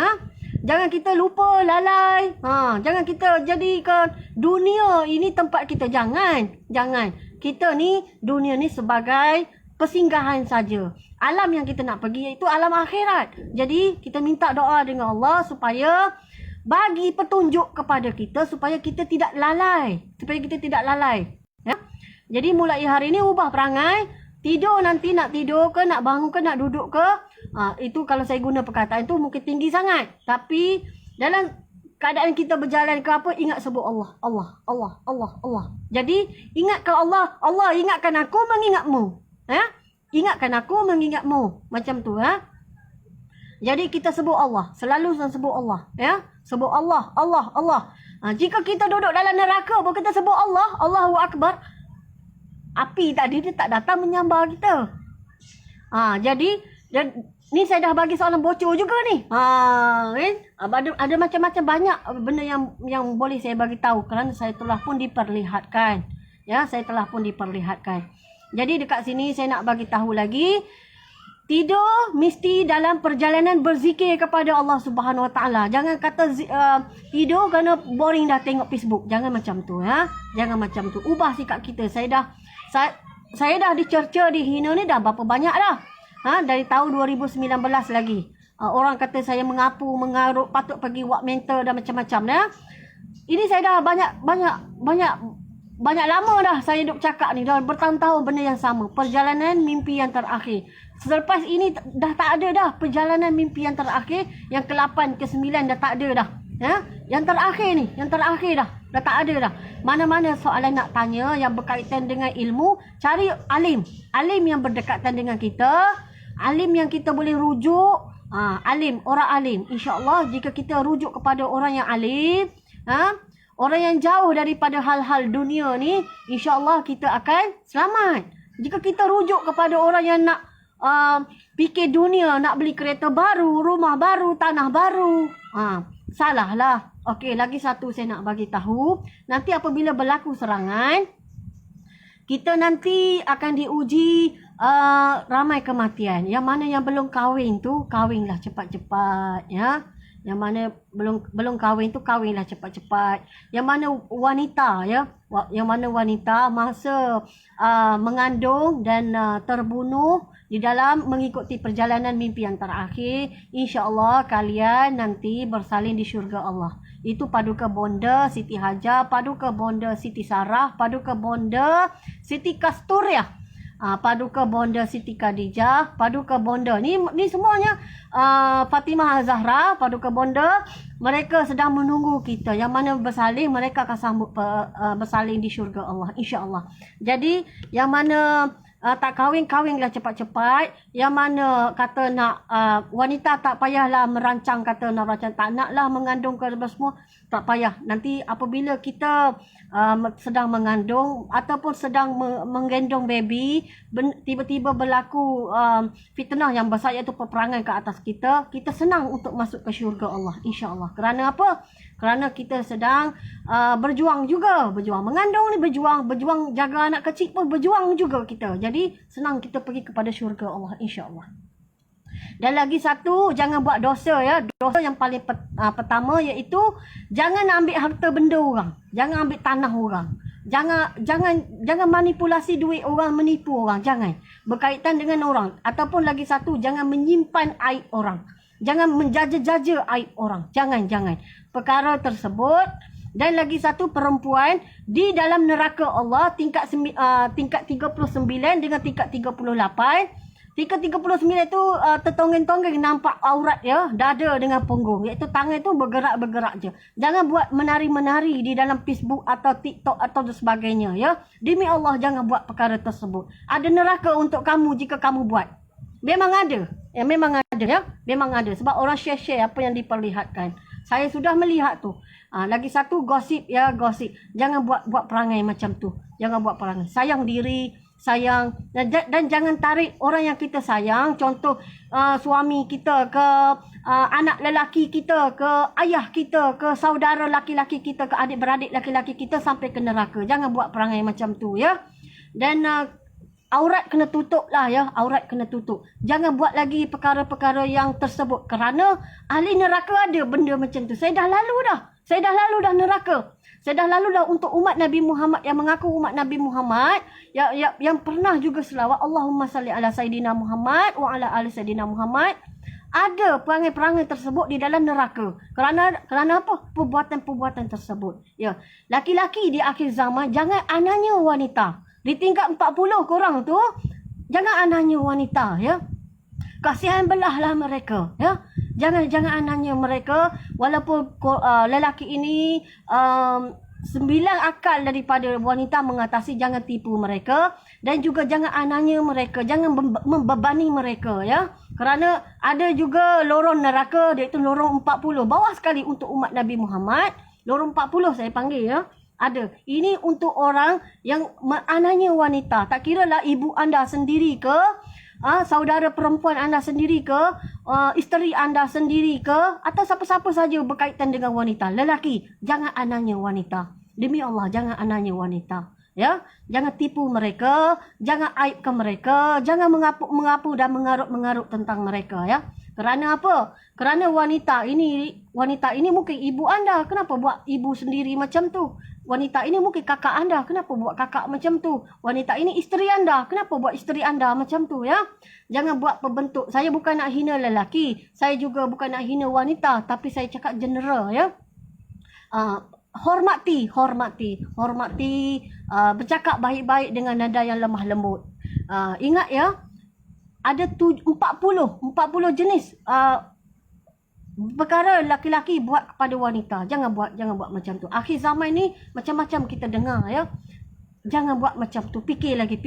Jangan kita lupa, lalai. Jangan kita jadikan dunia ini tempat kita. Jangan. Kita ni, dunia ni sebagai persinggahan saja. Alam yang kita nak pergi iaitu alam akhirat. Jadi kita minta doa dengan Allah supaya bagi petunjuk kepada kita supaya kita tidak lalai. Ya? Jadi mulai hari ini ubah perangai. Tidur nanti nak tidur ke, nak bangun ke, nak duduk ke. Itu kalau saya guna perkataan itu mungkin tinggi sangat. Tapi dalam keadaan kita berjalan ke apa, ingat sebut Allah. Allah. Jadi ingatkan Allah. Allah ingatkan aku mengingatmu. Ingatkan aku mengingatmu. Macam tu Jadi kita sebut Allah. Selalu sebut Allah. Ya. Sebut Allah. Jika kita duduk dalam neraka pun kita sebut Allah. Allahu Akbar. Api tadi dia tak datang menyambar kita. Jadi ni saya dah bagi soalan bocor juga ni. Kan? Ada macam-macam banyak benda yang boleh saya bagi tahu kerana saya telah pun diperlihatkan. Ya, saya telah pun diperlihatkan. Jadi dekat sini saya nak bagi tahu lagi, Tidur mesti dalam perjalanan berzikir kepada Allah Subhanahu Wa Taala. Jangan kata tidur kerana boring dah tengok Facebook. Jangan macam tu, ya. Jangan macam tu. Ubah sikap kita. Saya dah dicerca, dihina ni dah berapa banyak dah. Dari tahun 2019 lagi. Orang kata saya mengapu, mengarut, patut pergi buat mentor dan macam-macam, ya. Ini saya dah banyak lama dah saya duk cakap ni. Dah bertahun-tahun benda yang sama. Perjalanan mimpi yang terakhir. Selepas ini dah tak ada dah perjalanan mimpi yang terakhir. Yang ke-8, ke-9 dah tak ada dah. Ya? Yang terakhir dah. Dah tak ada dah. Mana-mana soalan nak tanya yang berkaitan dengan ilmu, cari alim. Alim yang berdekatan dengan kita. Alim yang kita boleh rujuk. Alim, orang alim. InsyaAllah jika kita rujuk kepada orang yang alim, orang yang jauh daripada hal-hal dunia ni, InsyaAllah kita akan selamat. Jika kita rujuk kepada orang yang nak fikir dunia, nak beli kereta baru, rumah baru, tanah baru, salah lah. Okey, lagi satu saya nak bagi tahu. Nanti apabila berlaku serangan, kita nanti akan diuji ramai kematian. Yang mana yang belum kahwin tu, kahwinlah cepat-cepat, ya. Yang mana belum kahwin tu, kahwinlah cepat-cepat. Yang mana wanita, ya, yang mana wanita masa mengandung dan terbunuh di dalam mengikuti perjalanan mimpi yang terakhir, insya-Allah kalian nanti bersalin di syurga Allah. Itu Paduka Bonda Siti Hajar, Paduka Bonda Siti Sarah, Paduka Bonda Siti Kasturiah, Paduka Bonda Siti Khadijah, Paduka Bonda ni semuanya Fatimah Zahra, Paduka Bonda, mereka sedang menunggu kita. Yang mana bersalin, mereka akan sambut bersalin di syurga Allah, insya-Allah. Jadi yang mana tak kahwinlah cepat-cepat. Yang mana kata nak wanita tak payahlah merancang, kata nak merancang, tak naklah mengandung ke semua, tak payah. Nanti apabila kita sedang mengandung ataupun sedang menggendong baby, tiba-tiba berlaku fitnah yang besar, iaitu peperangan ke atas kita, kita senang untuk masuk ke syurga Allah, insya-Allah. Kerana apa? Kerana kita sedang berjuang juga. Berjuang mengandung ni, berjuang jaga anak kecil pun berjuang juga kita. Jadi senang kita pergi kepada syurga Allah, insya-Allah. Dan lagi satu, jangan buat dosa, ya. Dosa yang paling pertama iaitu jangan ambil harta benda orang. Jangan ambil tanah orang. Jangan manipulasi duit orang, menipu orang. Jangan. Berkaitan dengan orang. Ataupun lagi satu, jangan menyimpan aib orang. Jangan menjaja-jaja aib orang. Jangan. Perkara tersebut. Dan lagi satu, perempuan di dalam neraka Allah tingkat 39 dengan tingkat 38. Tingkat 39 tu tertonggeng-tonggeng nampak aurat, ya, dada dengan punggung. Iaitu tangan tu bergerak-bergerak je. Jangan buat menari-menari di dalam Facebook atau TikTok atau sebagainya, ya. Demi Allah jangan buat perkara tersebut. Ada neraka untuk kamu jika kamu buat. Memang ada. Ya, memang ada, ya. Memang ada. Sebab orang share-share apa yang diperlihatkan. Saya sudah melihat tu. Lagi satu, gosip, ya, gosip. Jangan buat perangai macam tu. Jangan buat perangai. Sayang diri, sayang, dan jangan tarik orang yang kita sayang, contoh suami kita ke anak lelaki kita, ke ayah kita, ke saudara laki-laki kita, ke adik-beradik laki-laki kita sampai ke neraka. Jangan buat perangai macam tu, ya. Dan aurat kena tutup lah, ya. Aurat kena tutup. Jangan buat lagi perkara-perkara yang tersebut. Kerana ahli neraka ada benda macam tu. Saya dah lalu dah neraka. Saya dah lalu dah untuk umat Nabi Muhammad yang mengaku umat Nabi Muhammad, yang pernah juga selawat Allahumma salli ala Sayyidina Muhammad wa ala ali Sayyidina Muhammad. Ada perangai-perangai tersebut di dalam neraka. Kerana apa? Perbuatan-perbuatan tersebut. Ya. Laki-laki di akhir zaman jangan ananya wanita. Di tingkat 40 korang tu, jangan ananya wanita, ya. Kasihan belahlah mereka, ya. Jangan ananya mereka, walaupun lelaki ini 9 akal daripada wanita mengatasi, jangan tipu mereka. Dan juga jangan ananya mereka, jangan membebani mereka, ya. Kerana ada juga lorong neraka, iaitu lorong 40, bawah sekali untuk umat Nabi Muhammad. Lorong 40 saya panggil, ya. Ada. Ini untuk orang yang ananya wanita. Tak kira lah ibu anda sendiri ke, saudara perempuan anda sendiri ke, isteri anda sendiri ke, atau siapa-siapa saja berkaitan dengan wanita. Lelaki, jangan ananya wanita. Demi Allah, jangan ananya wanita. Ya, jangan tipu mereka, jangan aibkan mereka, jangan mengapu dan mengarut tentang mereka ya. Kerana apa? Kerana wanita ini mungkin ibu anda, kenapa buat ibu sendiri macam tu? Wanita ini mungkin kakak anda, kenapa buat kakak macam tu? Wanita ini isteri anda, kenapa buat isteri anda macam tu ya? Jangan buat pembentuk. Saya bukan nak hina lelaki, saya juga bukan nak hina wanita, tapi saya cakap general ya. Hormati, bercakap baik-baik dengan nada yang lemah lembut. Ingat ya, ada 40 jenis perkara laki-laki buat kepada wanita. Jangan buat macam tu. Akhir zaman ni macam-macam kita dengar ya. Jangan buat macam tu. Fikir lagi.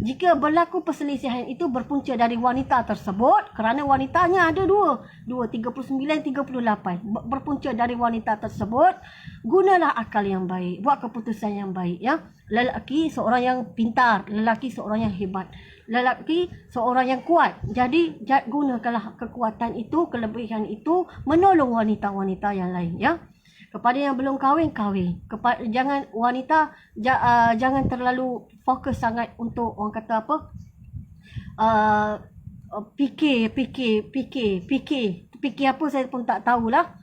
Jika berlaku perselisihan itu berpunca dari wanita tersebut, kerana wanitanya ada dua 39, 38. Berpunca dari wanita tersebut, gunalah akal yang baik. Buat keputusan yang baik ya. Lelaki seorang yang pintar, lelaki seorang yang hebat, lelaki seorang yang kuat. Jadi gunakanlah kekuatan itu, kelebihan itu menolong wanita-wanita yang lain ya. Kepada yang belum kahwin. Jangan wanita jangan terlalu fokus sangat untuk orang kata apa? Fikir apa saya pun tak tahulah.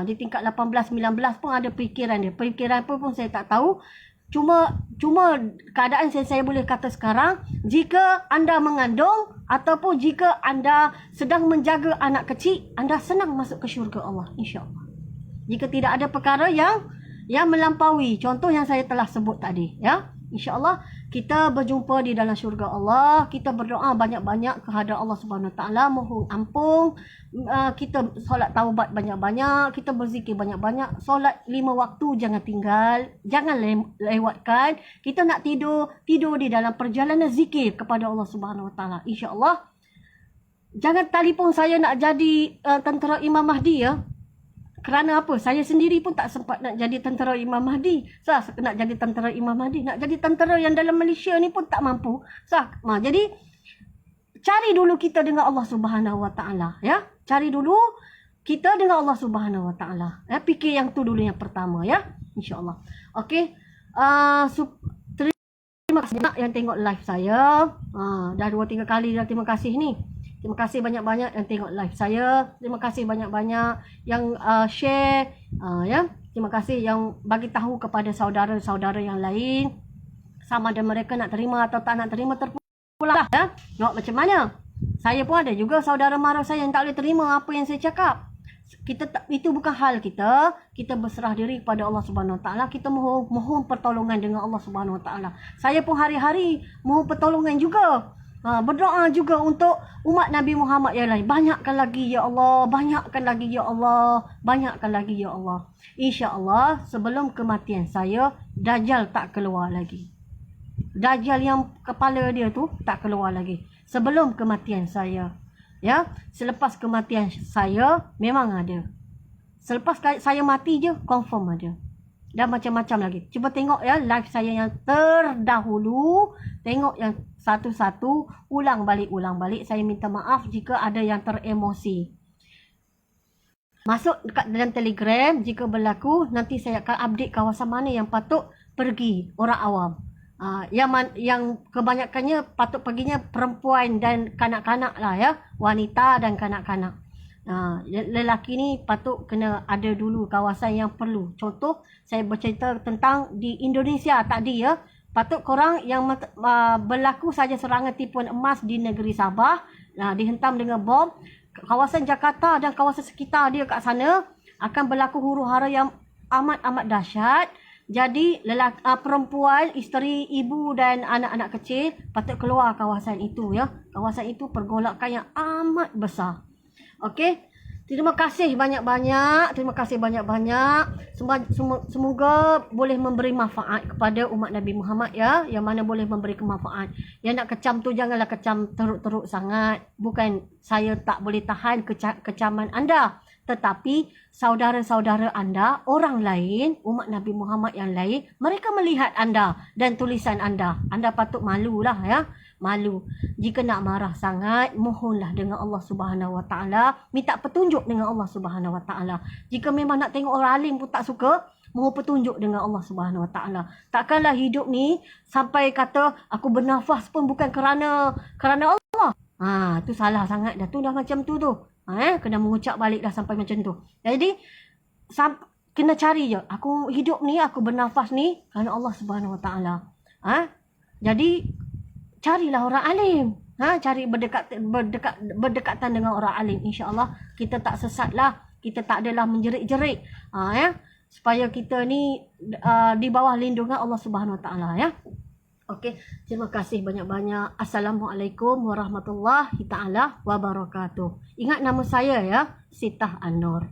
Di tingkat 18 19 pun ada fikiran dia. Fikiran apa pun saya tak tahu. Cuma keadaan saya boleh kata sekarang, jika anda mengandung ataupun jika anda sedang menjaga anak kecil, anda senang masuk ke syurga Allah, insya-Allah. Jika tidak ada perkara yang melampaui contoh yang saya telah sebut tadi ya, insya-Allah kita berjumpa di dalam syurga Allah. Kita berdoa banyak-banyak kepada Allah Subhanahu Wa Taala, mohon ampun. Kita solat taubat banyak-banyak, kita berzikir banyak-banyak, solat 5 waktu jangan tinggal, jangan lewatkan. Kita nak tidur di dalam perjalanan zikir kepada Allah Subhanahu Wa Taala, insya-Allah. Jangan telefon saya nak jadi tentera Imam Mahdi ya. Kerana apa? Saya sendiri pun tak sempat nak jadi tentera Imam Mahdi. Nak jadi tentera Imam Mahdi. Nak jadi tentera yang dalam Malaysia ni pun tak mampu. Jadi, cari dulu kita dengan Allah Subhanahu Wa Taala. Ya? Cari dulu kita dengan Allah Subhanahu Wa Taala. Ya? Fikir yang tu dulu yang pertama. Ya? InsyaAllah. Okey. Terima kasih banyak yang tengok live saya. Dah 2-3 kali dah terima kasih ni. Terima kasih banyak-banyak yang tengok live saya. Terima kasih banyak-banyak yang share. Ya. Terima kasih yang bagi tahu kepada saudara-saudara yang lain. Sama ada mereka nak terima atau tak nak terima, terpulang. Ya. Tengok macam mana. Saya pun ada juga saudara mara saya yang tak boleh terima apa yang saya cakap. Itu bukan hal kita. Kita berserah diri kepada Allah Subhanahu Wa Taala. Kita mohon pertolongan dengan Allah Subhanahu Wa Taala. Saya pun hari-hari mohon pertolongan juga. Berdoa juga untuk umat Nabi Muhammad yang lain. Banyakkan lagi ya Allah, banyakkan lagi ya Allah, banyakkan lagi ya Allah. InsyaAllah sebelum kematian saya, Dajjal tak keluar lagi. Dajjal yang kepala dia tu tak keluar lagi. Sebelum kematian saya. Ya, selepas kematian saya memang ada. Selepas saya mati je, confirm ada. Dan macam-macam lagi. Cuba tengok ya live saya yang terdahulu. Tengok yang satu-satu. Ulang balik. Saya minta maaf jika ada yang teremosi. Masuk dekat dalam Telegram. Jika berlaku, nanti saya akan update kawasan mana yang patut pergi orang awam. Yang kebanyakannya patut perginya perempuan dan kanak-kanak lah ya. Wanita dan kanak-kanak. Lelaki ni patut kena ada dulu kawasan yang perlu. Contoh, saya bercerita tentang di Indonesia tadi ya. Patut korang yang berlaku saja serangan tipuan emas di negeri Sabah, dihentam dengan bom. Kawasan Jakarta dan kawasan sekitar dia kat sana akan berlaku huru-hara yang amat-amat dahsyat. Jadi perempuan, isteri, ibu dan anak-anak kecil patut keluar kawasan itu ya. Kawasan itu pergolakan yang amat besar. Okey. Terima kasih banyak-banyak. Semoga boleh memberi manfaat kepada umat Nabi Muhammad ya. Yang mana boleh memberi kemanfaat. Yang nak kecam tu janganlah kecam teruk-teruk sangat. Bukan saya tak boleh tahan kecaman anda. Tetapi saudara-saudara anda, orang lain, umat Nabi Muhammad yang lain, mereka melihat anda dan tulisan anda. Anda patut malulah ya. Malu. Jika nak marah sangat, mohonlah dengan Allah Subhanahu Wa Taala, minta petunjuk dengan Allah Subhanahu Wa Taala. Jika memang nak tengok orang alim pun tak suka, mohon petunjuk dengan Allah Subhanahu Wa Taala. Takkanlah hidup ni sampai kata aku bernafas pun bukan kerana Allah. Tu salah sangat dah. Tu dah macam tu. Kena mengucap balik dah sampai macam tu. Jadi kena cari je. Aku hidup ni, aku bernafas ni kerana Allah Subhanahu Wa Taala. Jadi carilah orang alim. Cari berdekatan dengan orang alim. InsyaAllah kita tak sesatlah. Kita tak adalah menjerit-jerit. Supaya kita ni di bawah lindungan Allah Subhanahu Wa Taala, ya. Okey, terima kasih banyak-banyak. Assalamualaikum warahmatullahi taala wabarakatuh. Ingat nama saya, ya, Sitah An-Nur.